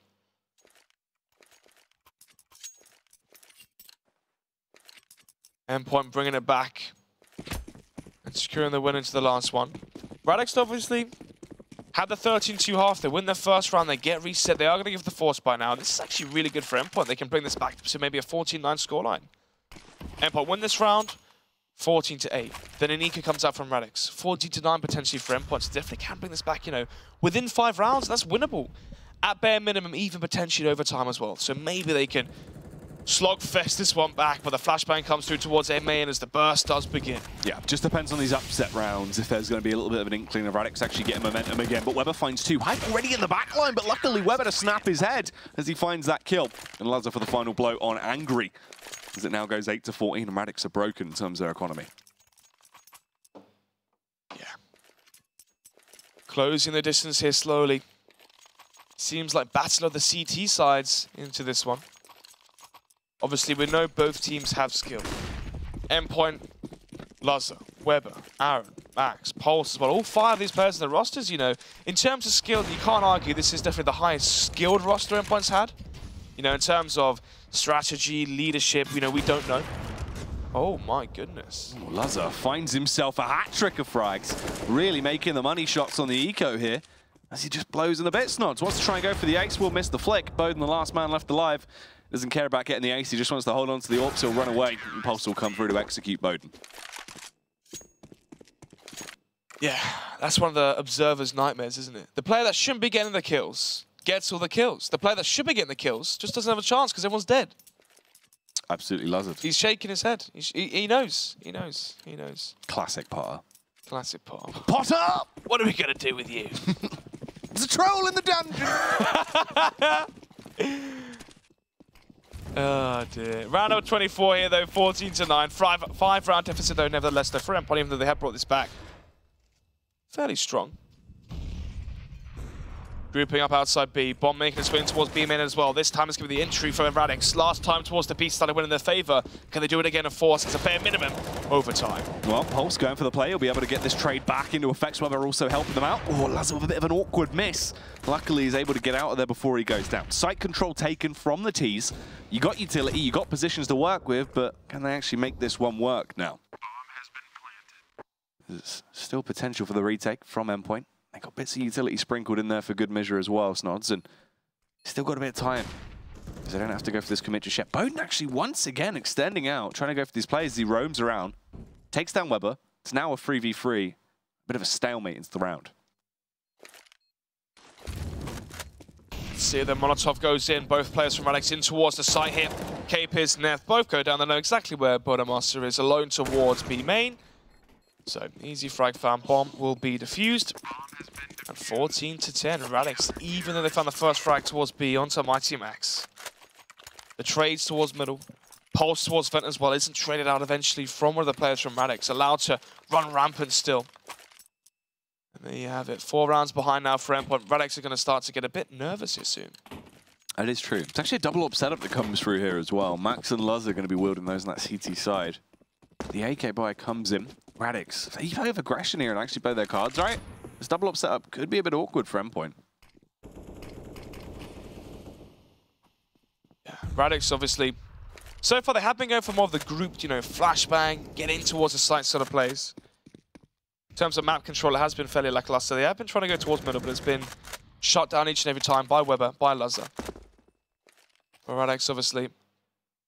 Endpoint bringing it back and securing the win into the last one. Radix obviously had the 13-2 half. They win their first round. They get reset. They are going to give the force by now. This is actually really good for Endpoint. They can bring this back to maybe a 14-9 scoreline. Endpoint win this round, 14-8. Then Anika comes out from Radix. 14-9 potentially for Endpoint. So definitely can bring this back, you know, within 5 rounds. That's winnable. At bare minimum, even potentially overtime as well. So maybe they can slogfest this one back, but the flashbang comes through towards MA and as the burst does begin. Yeah, just depends on these upset rounds if there's going to be a little bit of an inkling of Radix actually getting momentum again. But Weber finds 2. Hype already in the backline, but luckily Weber to snap his head as he finds that kill. And Lazar for the final blow on Angry, as it now goes 8-14 and Radix are broken in terms of their economy. Yeah. Closing the distance here slowly. Seems like battle of the CT sides into this one. Obviously, we know both teams have skill. Endpoint, Lazar, Weber, Aaron, Max, Pulse as well. All 5 of these players in the rosters, you know, in terms of skill, you can't argue this is definitely the highest skilled roster Endpoint's had. You know, in terms of strategy, leadership, you know, we don't know. Oh my goodness. Ooh, Lazar finds himself a hat-trick of frags. Really making the money shots on the eco here, as he just blows in the bit snods. Wants to try and go for the ace, will miss the flick. Bowden, the last man left alive, doesn't care about getting the ace, he just wants to hold on to the AWP, he'll run away, and Pulse will come through to execute Bowden. Yeah, that's one of the observer's nightmares, isn't it? The player that shouldn't be getting the kills gets all the kills. The player that should be getting the kills just doesn't have a chance because everyone's dead. Absolutely lazered. He's shaking his head. He knows. He knows. He knows. Classic Potter. Classic Potter. Potter! What are we going to do with you? There's a troll in the dungeon! Oh dear. Round number 24 here though, 14-9. 5 round deficit though, nevertheless, though, for Endpoint, even though they have brought this back. Fairly strong. Grouping up outside B. Bomb making its way in towards B main as well. This time it's going to be the entry for Radix. Last time towards the B started winning their favor. Can they do it again in force? It's a bare minimum overtime. Well, Pulse going for the play. He'll be able to get this trade back into effect. Weber also helping them out. Oh, Lazar with a bit of an awkward miss. Luckily, he's able to get out of there before he goes down. Site control taken from the T's. You got utility, you got positions to work with, but can they actually make this one work now? There's still potential for the retake from Endpoint. They got bits of utility sprinkled in there for good measure as well, Snods, and still got a bit of time because they don't have to go for this commit just yet. Bowden actually once again extending out, trying to go for these plays as he roams around, takes down Weber. It's now a 3v3, a bit of a stalemate into the round. See, the Molotov goes in. Both players from Radix in towards the site here. K-Piz, Neff both go down. They know exactly where Bodemaster is, alone towards B main. So, easy frag farm. Bomb will be defused. And 14-10, Radix, even though they found the first frag towards B, onto Mighty Max. The trades towards middle. Pulse towards Vent as well. Isn't traded out eventually from one of the players from Radix. Allowed to run rampant still. And there you have it. 4 rounds behind now for Endpoint. Radix are going to start to get a bit nervous here soon. That is true. It's actually a double up setup that comes through here as well. Max and Luz are going to be wielding those on that CT side. The AK buy comes in. Radix, if they play with aggression here and actually play their cards right, this double up setup could be a bit awkward for Endpoint. Yeah, Radix obviously, so far they have been going for more of the grouped, you know, flashbang, get in towards the site sort of plays. terms of map control, it has been fairly lackluster. They have been trying to go towards middle, but it's been shot down each and every time by Weber, by Lazza. For Radix, obviously,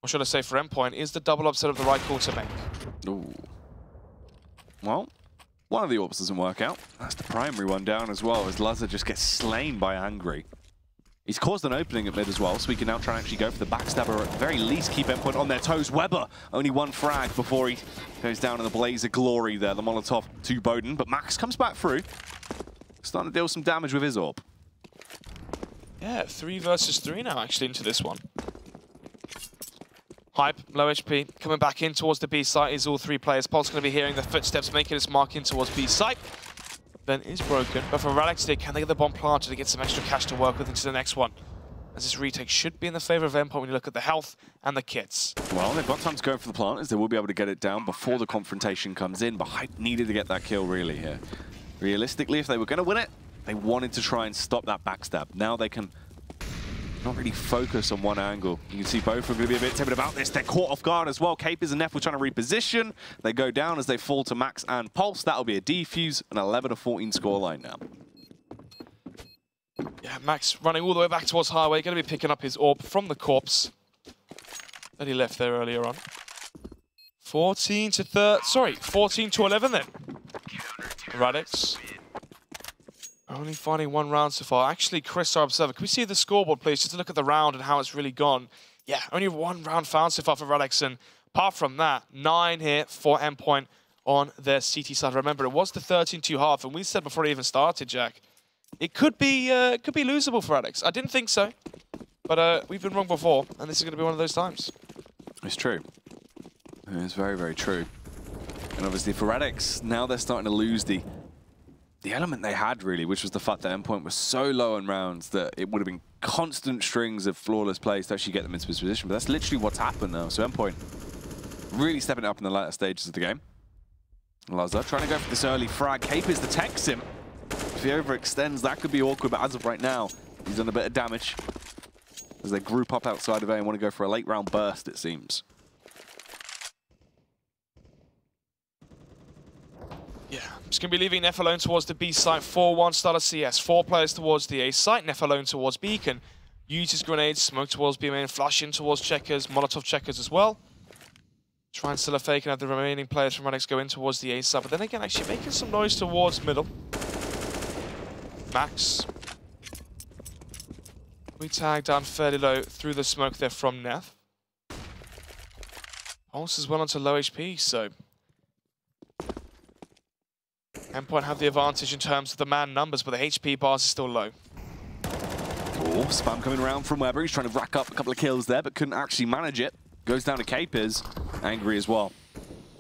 or should I say for Endpoint, is the double upset of the right call to make? Ooh. Well, one of the orbs doesn't work out. That's the primary one down as well, as Lazza just gets slain by Angry. He's caused an opening at mid as well, so we can now try and actually go for the backstabber, or at the very least keep Endpoint on their toes. Weber, only one frag before he goes down in the blaze of glory there, the Molotov to Bowden, but Max comes back through. Starting to deal some damage with his orb. Yeah, 3 versus 3 now actually into this one. Hype, low HP, coming back in towards the B site is all 3 players. Pulse going to be hearing the footsteps, making his mark in towards B site. Vent is broken, but for Radix, can they get the bomb planted to get some extra cash to work with into the next one? As this retake should be in the favor of Endpoint when you look at the health and the kits. Well, they've got time to go for the plant, as they will be able to get it down before the confrontation comes in, but Hype needed to get that kill really here. Realistically, if they were going to win it, they wanted to try and stop that backstab. Now they can not really focus on one angle. You can see both are going to be a bit timid about this. They're caught off guard as well. Capers and Neff were trying to reposition. They go down as they fall to Max and Pulse. That'll be a defuse, an 11-14 scoreline now. Yeah, Max running all the way back towards Highway, going to be picking up his orb from the corpse that he left there earlier on. 14 to 11 then. Radix. Only finding 1 round so far. Actually, Chris, our observer, can we see the scoreboard, please, just to look at the round and how it's really gone? Yeah, only 1 round found so far for Radix, and apart from that, 9 here for Endpoint on their CT side. Remember, it was the 13-2 half, and we said before it even started, Jack, it could be losable for Radix. I didn't think so, but we've been wrong before, and this is going to be one of those times. It's true. It's very, very true. And obviously for Radix, now they're starting to lose the element they had, really, which was the fact that Endpoint was so low in rounds that it would have been constant strings of flawless plays to actually get them into this position. But that's literally what's happened now. So Endpoint really stepping up in the latter stages of the game. Lazza trying to go for this early frag. Capers detects him. If he overextends, that could be awkward, but as of right now, he's done a bit of damage as they group up outside of A and want to go for a late round burst, it seems. Yeah, just going to be leaving Neff alone towards the B site. 4-1 start of CS. 4 players towards the A site. Neff alone towards B. Can use his grenades, smoke towards B main, flash in towards checkers, Molotov checkers as well. Try and still a fake and have the remaining players from Radix go in towards the A site. But then again, actually making some noise towards middle. Max. We tag down fairly low through the smoke there from Neff. Pulse as well onto low HP, so Endpoint have the advantage in terms of the man numbers, but the HP bars are still low. Oh, spam coming around from Weber. He's trying to rack up a couple of kills there, but couldn't actually manage it. Goes down to Capers. Angry as well.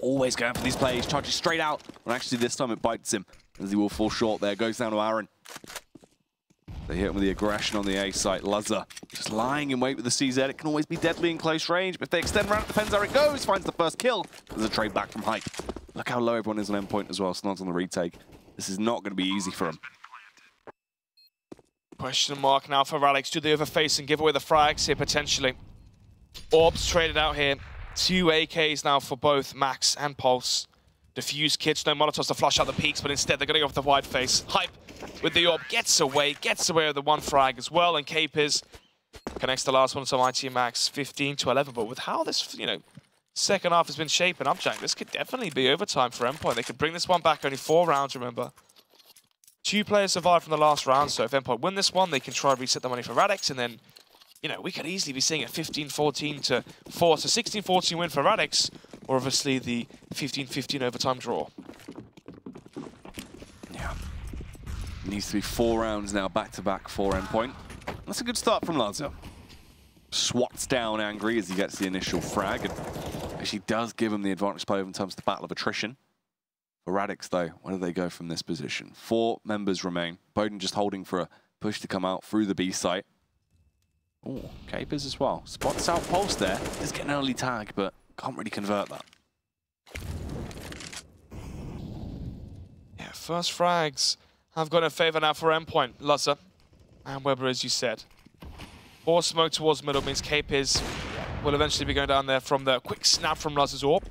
Always going for these plays. Charges straight out. And actually this time it bites him, as he will fall short there. Goes down to Aaron. They hit him with the aggression on the A site. Lazza just lying in wait with the CZ. It can always be deadly in close range, but if they extend around, it depends how it goes. Finds the first kill. There's a trade back from Hype. Look how low everyone is on Endpoint as well. Snod's on the retake. This is not going to be easy for him. Question mark now for Radix. Do they overface and give away the frags here potentially? Orbs traded out here. 2 AKs now for both Max and Pulse. Diffuse kits, no Molotovs to flush out the peaks, but instead they're going to go for the wide face. Hype with the orb gets away with the 1 frag as well, and Capers connects the last one to IT Max, 15 to 11. But with how this, second half has been shaping up, Jack, this could definitely be overtime for Endpoint. They could bring this one back, only 4 rounds, remember. 2 players survived from the last round, so if Endpoint win this one, they can try and reset the money for Radix, and then, we could easily be seeing a 15-14 to 4, so 16-14 win for Radix, or obviously the 15-15 overtime draw. Yeah. Needs to be 4 rounds now, back-to-back for Endpoint. That's a good start from Lazza. Swats down Angry as he gets the initial frag, and actually does give him the advantage play in terms of the battle of attrition. For Radix, though, where do they go from this position? 4 members remain. Bowden just holding for a push to come out through the B site. Oh, Capers as well. Spots out Pulse there. Does get an early tag, but can't really convert that. Yeah, first frags have gone in favor now for Endpoint. Lazza and Weber, as you said. 4 smoke towards middle means Capers will eventually be going down there from the quick snap from Lazza's orb.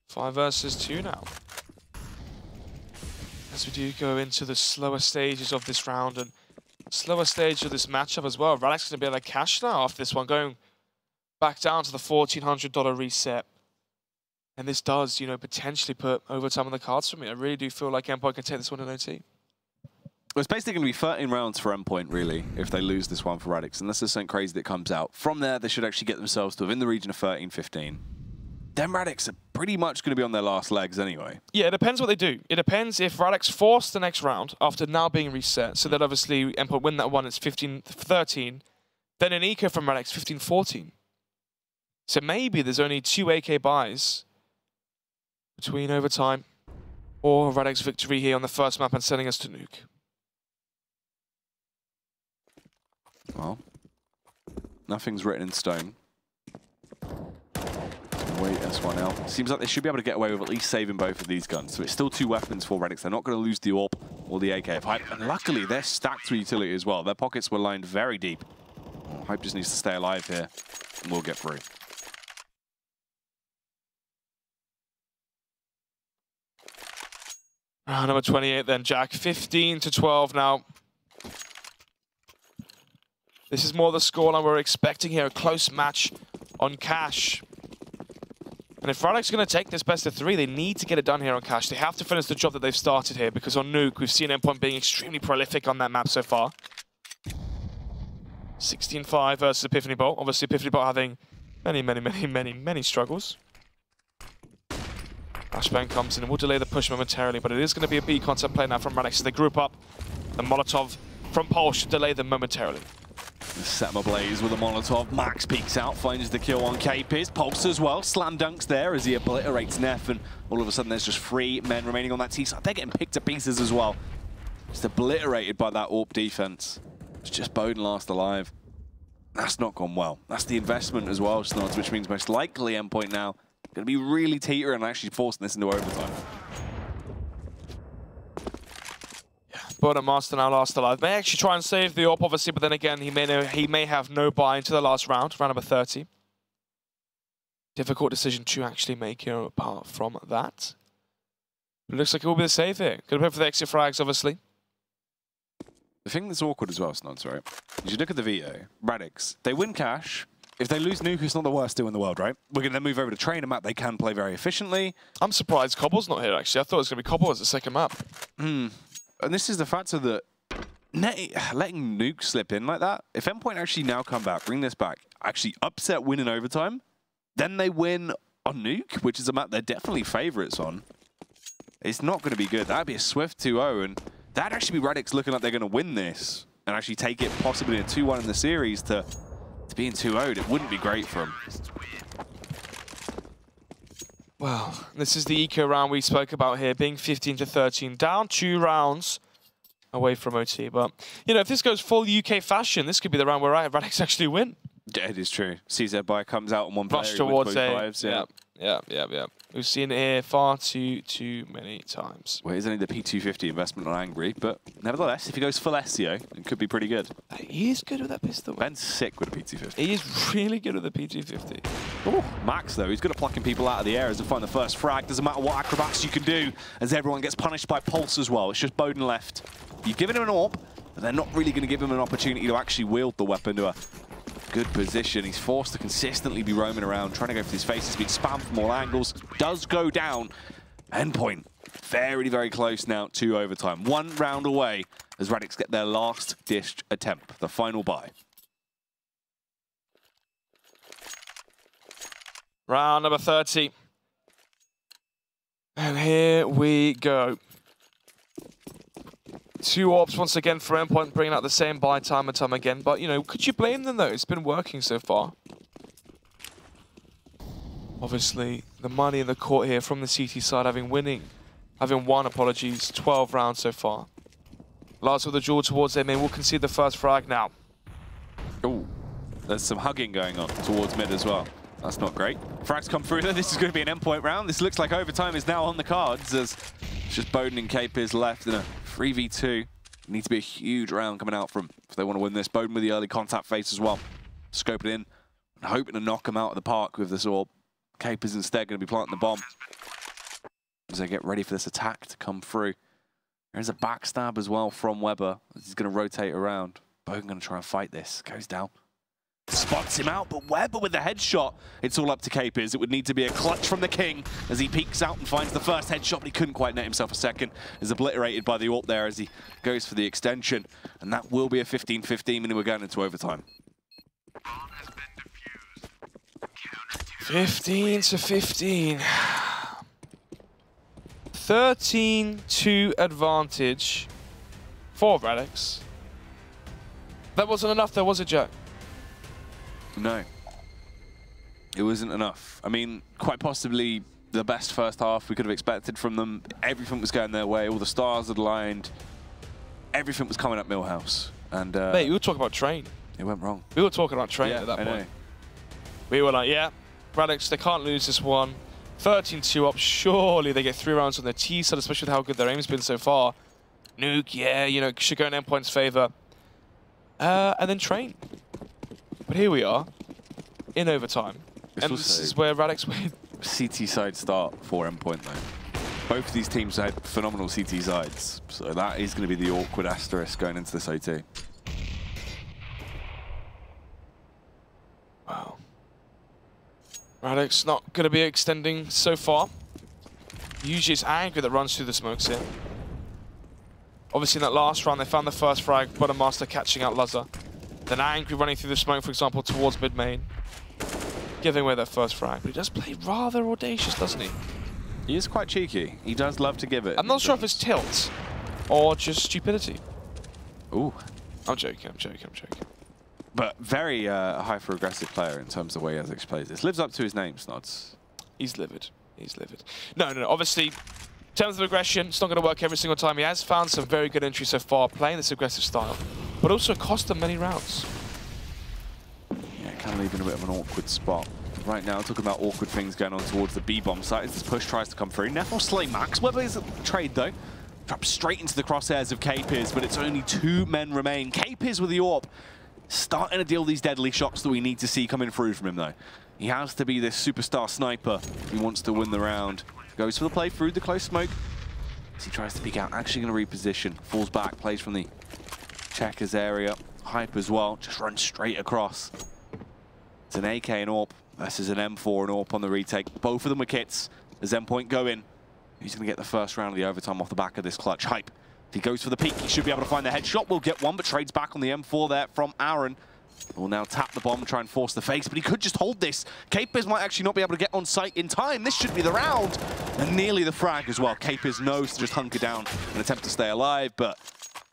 5 versus 2 now. As we do go into the slower stages of this round and slower stage of this matchup as well. Radix is going to be able to cash now off this one, going back down to the $1,400 reset. And this does, you know, potentially put overtime on the cards for me. I really do feel like Endpoint can take this one in OT. Well, it's basically going to be 13 rounds for Endpoint, really, if they lose this one for Radix, unless there's something crazy that comes out. From there, they should actually get themselves to within the region of 13-15. Then Radix are pretty much going to be on their last legs anyway. Yeah, it depends what they do. It depends if Radix force the next round after now being reset, so that obviously Endpoint win that one, it's 15-13. Then an eco from Radix, 15-14. So maybe there's only 2 AK buys between overtime or Radix victory here on the first map and sending us to nuke. Well, nothing's written in stone. Wait S1 out. Seems like they should be able to get away with at least saving both of these guns. So it's still 2 weapons for Radix. They're not going to lose the AWP or the AK. And luckily, they're stacked for utility as well. Their pockets were lined very deep. Hype just needs to stay alive here, and we'll get through. Number 28 then, Jack. 15-12 now. This is more the scoreline we're expecting here. A close match on Cash. And if Radix are going to take this best of 3, they need to get it done here on Cash. They have to finish the job that they've started here, because on Nuke, we've seen Endpoint being extremely prolific on that map so far. 16-5 versus Epiphany Bolt. Obviously, Epiphany Bolt having many struggles. Flashbang comes in and will delay the push momentarily, but it is going to be a B concept play now from Radix as they group up. The Molotov from Pulse should delay them momentarily. Set them ablaze with a Molotov. Max peeks out, finds the kill on K-Piz. Pulse as well, slam dunks there as he obliterates Neff, and all of a sudden there's just 3 men remaining on that T-side. They're getting picked to pieces as well. Just obliterated by that AWP defense. It's just Bowden last alive. That's not gone well. That's the investment as well, Snods, which means most likely Endpoint now going to be really teetering and actually forcing this into overtime. But Master now last alive. May actually try and save the AWP, obviously, but then again, he may have no buy into the last round number 30. Difficult decision to actually make here apart from that. But it looks like it will be the save here. Gonna play for the exit frags, obviously. The thing that's awkward as well, Snods, right? Is you look at the veto, Radix, they win Cash. If they lose Nuke, it's not the worst deal in the world, right? We're going to move over to train a map they can play very efficiently. I'm surprised Cobble's not here, actually. I thought it was going to be Cobble as the second map. And this is the factor that letting Nuke slip in like that, if Endpoint actually now come back, bring this back, actually upset win in overtime, then they win on Nuke, which is a map they're definitely favourites on. It's not going to be good. That'd be a swift 2-0, and that'd actually be Radix looking like they're going to win this and actually take it possibly a 2-1 in the series to being 2-0'd. It wouldn't be great for them. Well, this is the eco round we spoke about here, being 15-13, down 2 rounds away from OT. But, you know, if this goes full UK fashion, this could be the round where Radix actually win. Yeah, it is true. CZ Buy comes out on one player. Rush towards with fives, yeah. We've seen it here far too many times. Well, here's only the P250 investment on Angry, but nevertheless, if he goes full SEO, it could be pretty good. He is good with that pistol. Ben's sick with a P250. He is really good with the P250. Ooh, Max, though, he's good at plucking people out of the air as to find the first frag. Doesn't matter what acrobats you can do, as everyone gets punished by Pulse as well. It's just Bowden left. You've given him an AWP, but they're not really going to give him an opportunity to actually wield the weapon to a good position. He's forced to consistently be roaming around, trying to go for his face. He's been spammed from all angles. Does go down. Endpoint very close now to overtime. 1 round away as Radix get their last dished attempt, the final buy. Round number 30. And here we go. 2 AWPs once again for Endpoint, bringing out the same buy time and time again. But, you know, could you blame them, though? It's been working so far. Obviously, the money in the court here from the CT side, having won, 12 rounds so far. Last with the duel towards their main, will concede the first frag now. Oh, there's some hugging going on towards mid as well. That's not great. Frags come through there. This is going to be an Endpoint round. This looks like overtime is now on the cards as it's just Bowden and K-Piz left in a 3v2. It needs to be a huge round coming out from if they want to win this. Bowden with the early contact face as well. Scoping in and hoping to knock him out of the park with this AWP. K-Piz instead going to be planting the bomb as they get ready for this attack to come through. There's a backstab as well from Weber. He's going to rotate around. Bogan going to try and fight this. Goes down. Spots him out, but Weber with the headshot. It's all up to Capers. It would need to be a clutch from the King as he peeks out and finds the first headshot, but he couldn't quite net himself a second. Is obliterated by the AWP there as he goes for the extension. And that will be a 15-15, and we're going into overtime. 15-15. 13-2 advantage for Radix. That wasn't enough though, was it, Jack? No. It wasn't enough. I mean, quite possibly the best first half we could have expected from them. Everything was going their way. All the stars had aligned. Everything was coming up Millhouse. And mate, we were talking about Train. It went wrong. We were talking about Train at that point. Know. We were like, yeah, Radix, they can't lose this one. 13-2 up. Surely they get 3 rounds on their T side, especially with how good their aim's been so far. Nuke, yeah, you know, should go in Endpoint's favor. And then Train. But here we are, in overtime. And this is where Radix win. CT side start for Endpoint, though. Both of these teams had phenomenal CT sides, so that is going to be the awkward asterisk going into this OT. Wow. Radix not going to be extending so far. Usually it's Angry that runs through the smokes here. Obviously in that last round they found the first frag, Master catching out Lazar. Then Angry running through the smoke, for example, towards mid-main. Giving away that first frag. But he does play rather audacious, doesn't he? He is quite cheeky. He does love to give it. I'm not sure if it's tilt or just stupidity. Ooh. I'm joking, I'm joking, I'm joking. But very hyper-aggressive player in terms of the way he plays this. Lives up to his name, Snods. He's livid. He's livid. No, obviously, in terms of aggression, it's not going to work every single time. He has found some very good entry so far, playing this aggressive style. But also cost them many rounds. Yeah, kind of leaving a bit of an awkward spot. Right now, talking about awkward things going on towards the B-bomb site as this push tries to come through. Neff will slay Max. Weber is a trade, though. Drops straight into the crosshairs of Capers, but it's only 2 men remain. Capers with the AWP. Starting to deal these deadly shots that we need to see coming through from him, though. He has to be this superstar sniper if he wants to win the round. Goes for the play through the close smoke. As he tries to peek out, actually going to reposition. Falls back, plays from the checkers area. Hype as well, just runs straight across. It's an AK and AWP versus an M4 and AWP on the retake. Both of them are kits. As Endpoint go in. Who's going to get the first round of the overtime off the back of this clutch? Hype. If he goes for the peek, he should be able to find the headshot. We'll get one, but trades back on the M4 there from Aaron. Will now tap the bomb, try and force the face, but he could just hold this. Capers might actually not be able to get on site in time. This should be the round. And nearly the frag as well. Capers knows to just hunker down and attempt to stay alive, but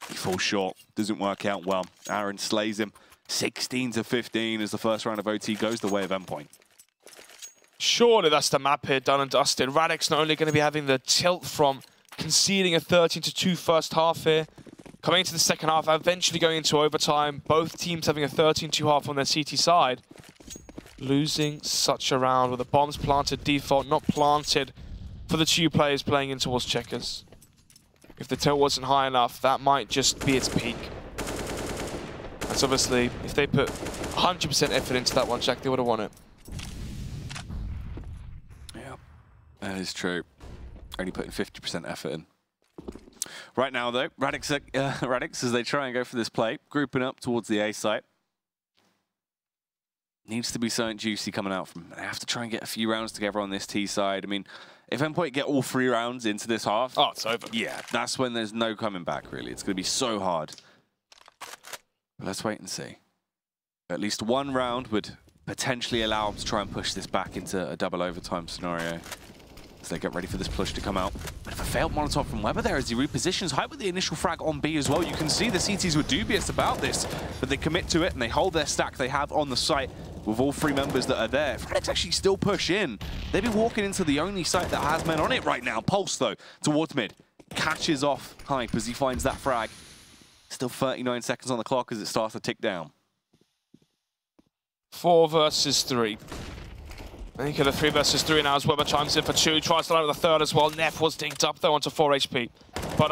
he falls short. Doesn't work out well. Aaron slays him. 16-15 as the first round of OT goes the way of Endpoint. Surely that's the map here, done and dusted. Radix not only going to be having the tilt from conceding a 13-2 first half here, coming into the second half, eventually going into overtime, both teams having a 13-2 half on their CT side. Losing such a round with the bombs planted default, not planted for the 2 players playing in towards checkers. If the tilt wasn't high enough, that might just be its peak. That's obviously, if they put 100% effort into that one, Jack, they would have won it. Yeah, that is true. Only putting 50% effort in. Right now, though, Radix, as they try and go for this play, grouping up towards the A site. Needs to be something juicy coming out from them. They have to try and get a few rounds together on this T side. I mean, if Endpoint get all 3 rounds into this half... Oh, it's over. Yeah, that's when there's no coming back, really. It's going to be so hard. But let's wait and see. At least 1 round would potentially allow them to try and push this back into a double overtime scenario as they get ready for this push to come out. Bit of a failed Molotov from Weber there as he repositions. Hype with the initial frag on B as well. You can see the CTs were dubious about this, but they commit to it and they hold their stack they have on the site with all 3 members that are there. Radix actually still push in. They've been walking into the only site that has men on it right now. Pulse, though, towards mid. Catches off Hype as he finds that frag. Still 39 seconds on the clock as it starts to tick down. 4 versus 3. I think at a 3 versus 3 now as Weber chimes in for 2. Tries to land with a 3rd as well. Neff was dinked up though onto 4 HP.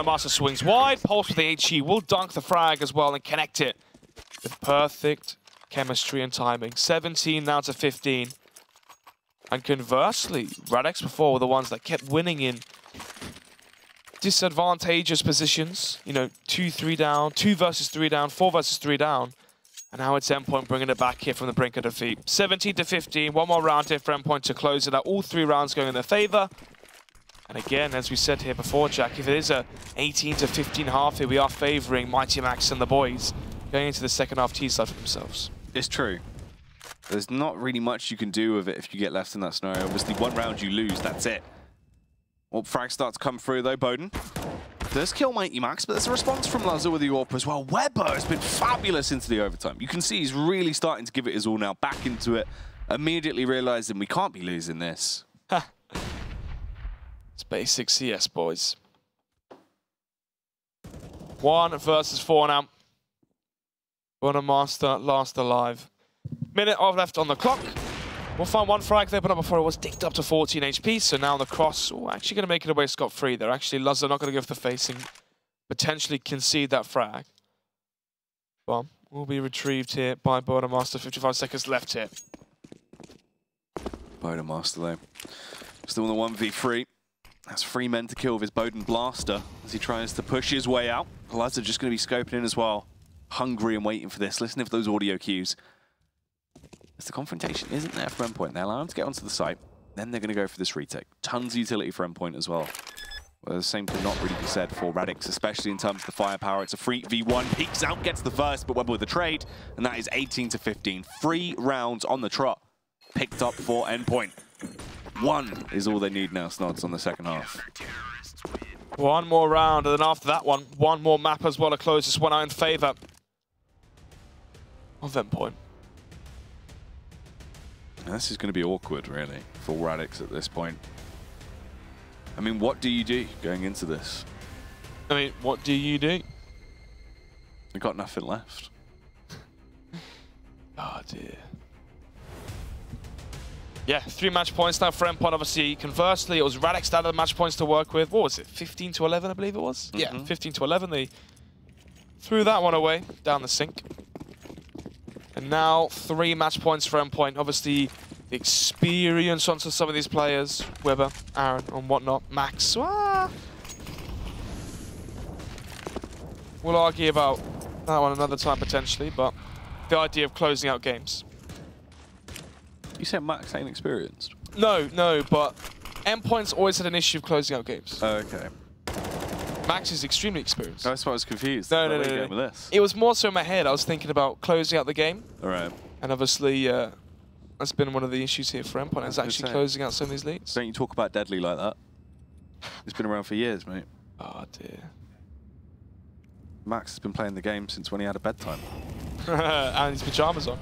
Master swings wide. Pulse with the HE will dunk the frag as well and connect it with perfect chemistry and timing. 17 now to 15. And conversely, Radix before were the ones that kept winning in disadvantageous positions. You know, 2-3 down, 2 versus 3 down, 4 versus 3 down. And now it's Endpoint bringing it back here from the brink of defeat. 17-15, one more round here for Endpoint to close it out. All 3 rounds going in their favor. And again, as we said here before, Jack, if it is a 18-15 half here, we are favoring Mighty Max and the boys going into the second half T-side for themselves. It's true. There's not really much you can do with it if you get left in that scenario. Obviously, one round you lose, that's it. Well, frag starts to come through though, Bowden. Does kill Mighty Max, but there's a response from Lazar with the AWP as well. Weber has been fabulous into the overtime. You can see he's really starting to give it his all now, back into it, immediately realizing we can't be losing this. It's basic CS, boys. 1 versus 4 now. Master last alive. Minute of left on the clock. We'll find one frag there, but not before it was dicked up to 14 HP. So now on the cross, actually going to make it away scot-free there. Actually, Lazar not going to go for the facing. Potentially concede that frag. Bomb will be retrieved here by Master. 55 seconds left here. Master though. Still in the 1v3. That's 3 men to kill with his Bowden Blaster as he tries to push his way out. Lazar just going to be scoping in as well. Hungry and waiting for this. Listen for those audio cues. As the confrontation isn't there for Endpoint. They allow him to get onto the site. Then they're going to go for this retake. Tons of utility for Endpoint as well. Well, the same could not really be said for Radix, especially in terms of the firepower. It's a 3v1. Peeks out, gets the first, but Weber with the trade. And that is 18-15. 3 rounds on the trot. Picked up for Endpoint. 1 is all they need now, Snods, on the second half. 1 more round, and then after that one more map as well to close this one out in favor of Endpoint. This is going to be awkward, really, for Radix at this point. I mean, what do you do going into this? I mean, what do you do? We've got nothing left. Oh, dear. Yeah, 3 match points now for Endpoint. Obviously, conversely, it was Radix that had the match points to work with. What was it? 15-11, I believe it was? Yeah, 15-11. They threw that one away down the sink. And now 3 match points for Endpoint. Obviously, the experience onto some of these players. Weber, Aaron, and whatnot. Max. We'll argue about that one another time potentially, but the idea of closing out games. You said Max ain't experienced? No, but Endpoint's always had an issue of closing out games. Oh, okay. Max is extremely experienced. That's why I was confused. No. With this. It was more so in my head. I was thinking about closing out the game. All right. And obviously, that's been one of the issues here for Endpoint, is actually closing out some of these leads. Don't you talk about Deadly like that? It's been around for years, mate. Oh, dear. Max has been playing the game since when he had a bedtime. And his pyjamas on.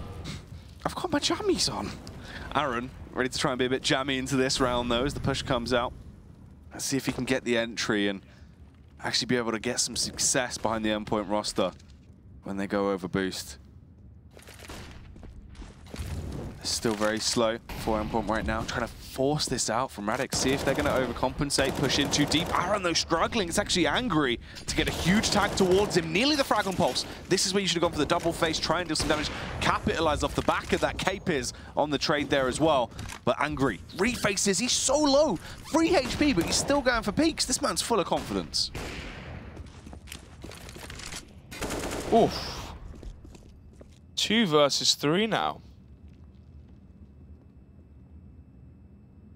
I've got my jammies on. Aaron, ready to try and be a bit jammy into this round, though, as the push comes out. Let's see if he can get the entry and actually be able to get some success behind the Endpoint roster when they go over boost. Still very slow for Endpoint right now, trying to force this out from Radix. See if they're going to overcompensate, push in too deep. Aaron, though, struggling. It's actually Angry to get a huge tag towards him. Nearly the frag on Pulse. This is where you should have gone for the double face, try and deal some damage. Capitalize off the back of that cape is on the trade there as well. But Angry refaces. He's so low. 3 HP, but he's still going for peaks. This man's full of confidence. Oof. 2 versus 3 now.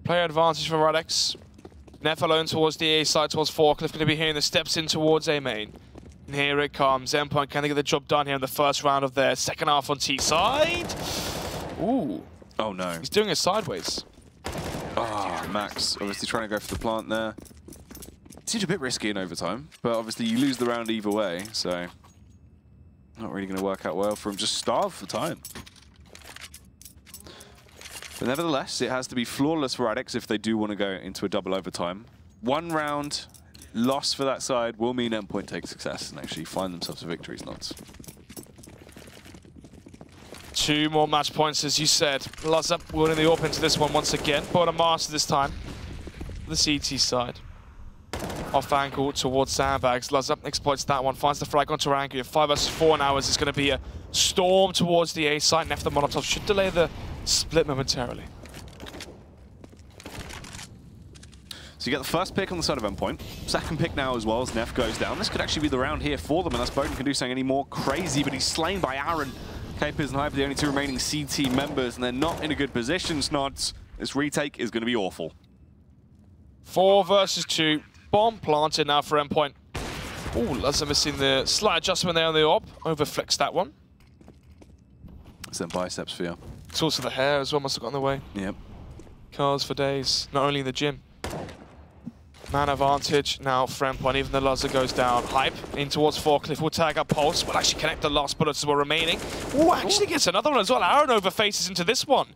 Player advantage for Radix. Neff alone towards the A side, towards Forklift. Going to be hearing the steps in towards A main. And here it comes. Endpoint, can they get the job done here in the first round of their second half on T side? Ooh. Oh, no. He's doing it sideways. Ah, Max obviously trying to go for the plant there. Seems a bit risky in overtime, but obviously you lose the round either way, so not really going to work out well for him. Just starve for time. But nevertheless, it has to be flawless for Radix if they do want to go into a double overtime. 1 round loss for that side will mean Endpoint take success and actually find themselves a victory, Snods. 2 more match points, as you said. Lazar winning the AWP into this one once again. But a master this time. The CT side. Off angle towards Sandbags. Lazar exploits that one, finds the frag onto Angry. 5 versus 4 now as it's going to be a storm towards the A site. Neff the Molotov should delay the split momentarily. So you get the first pick on the side of Endpoint. Second pick now as well as Neff goes down. This could actually be the round here for them, unless Boasting can do something any more crazy, but he's slain by Aaron. Capers and Hyper, the only two remaining CT members, and they're not in a good position, Snods. This retake is going to be awful. 4 versus 2. Bomb planted now for Endpoint. Oh, Lazar missing the slight adjustment there on the orb. Overflexed that one. It's them biceps for you. It's also the hair as well, must have got in the way. Yep. Cars for days, not only in the gym. Man advantage now for Endpoint, even the Lazar goes down. Hype in towards Forklift, will tag up Pulse, will actually connect the last bullets as well remaining. Oh, actually gets another one as well. Aaron overfaces into this one.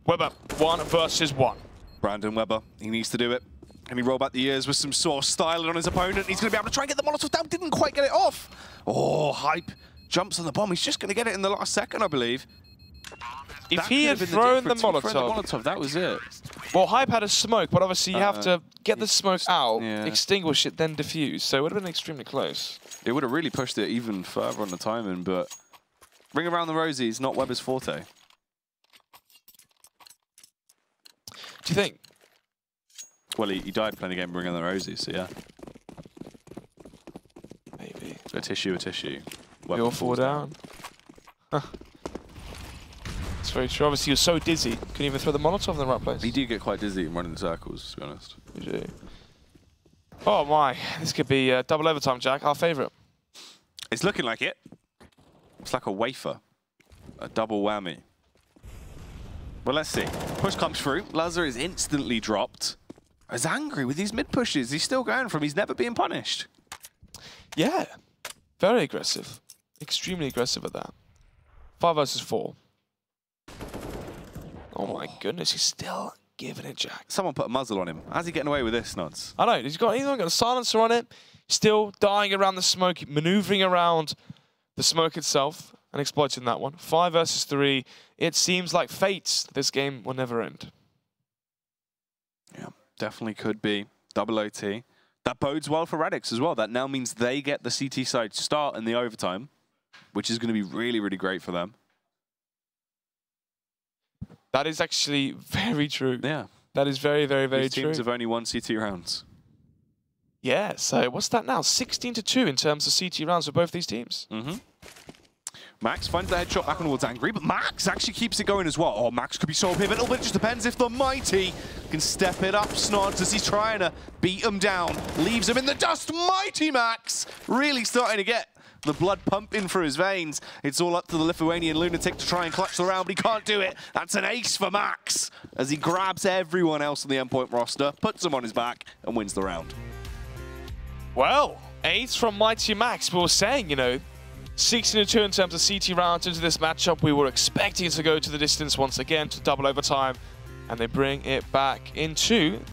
Weber, 1 versus 1. Brandon Weber, he needs to do it. Can he roll back the ears with some sort of styling on his opponent? He's going to be able to try and get the Molotov down. Didn't quite get it off. Oh, Hype jumps on the bomb. He's just going to get it in the last second, I believe. If he had thrown the Molotov, that was it. Well, Hype had a smoke, but obviously you have to get the smoke out, extinguish it, then defuse. So it would have been extremely close. It would have really pushed it even further on the timing, but ring around the rosy is not Weber's forte. Do you think? Well, he died playing the game Ring around the rosy, so yeah. Maybe. A tissue, a tissue. We all fall down. Huh. It's very true. Obviously, you're so dizzy, couldn't even throw the Molotov in the right place. You do get quite dizzy and running in circles, to be honest. You do. Oh my, this could be double overtime, Jack. Our favourite. It's looking like it. It's like a wafer. A double whammy. Well, let's see. Push comes through. Lazar is instantly dropped. He's angry with these mid pushes. He's still going for him. He's never being punished. Yeah. Very aggressive. Extremely aggressive at that. 5 versus 4. Oh my goodness, he's still giving it, Jack. Someone put a muzzle on him. How's he getting away with this, Nods? I know, he's got a silencer on it, still dying around the smoke, maneuvering around the smoke itself and exploiting that one. 5 versus 3. It seems like fate. This game will never end. Yeah, definitely could be. Double OT. That bodes well for Radix as well. That now means they get the CT side start in the overtime, which is going to be really, really great for them. That is actually very true. Yeah. That is very, very, very true. These teams have only won CT rounds. Yeah, so what's that now? 16-2 in terms of CT rounds for both these teams. Mm-hmm. Max finds the headshot back on towards Angry, but Max actually keeps it going as well. Oh, Max could be so pivotal, but it just depends if the Mighty can step it up, Snods, as he's trying to beat him down. Leaves him in the dust. Mighty Max really starting to get the blood pumping through his veins. It's all up to the Lithuanian lunatic to try and clutch the round, but he can't do it. That's an ace for Max as he grabs everyone else on the Endpoint roster, puts them on his back, and wins the round. Well, ace from Mighty Max. We were saying, you know, 16-2 in terms of CT rounds into this matchup. We were expecting it to go to the distance once again to double overtime, and they bring it back into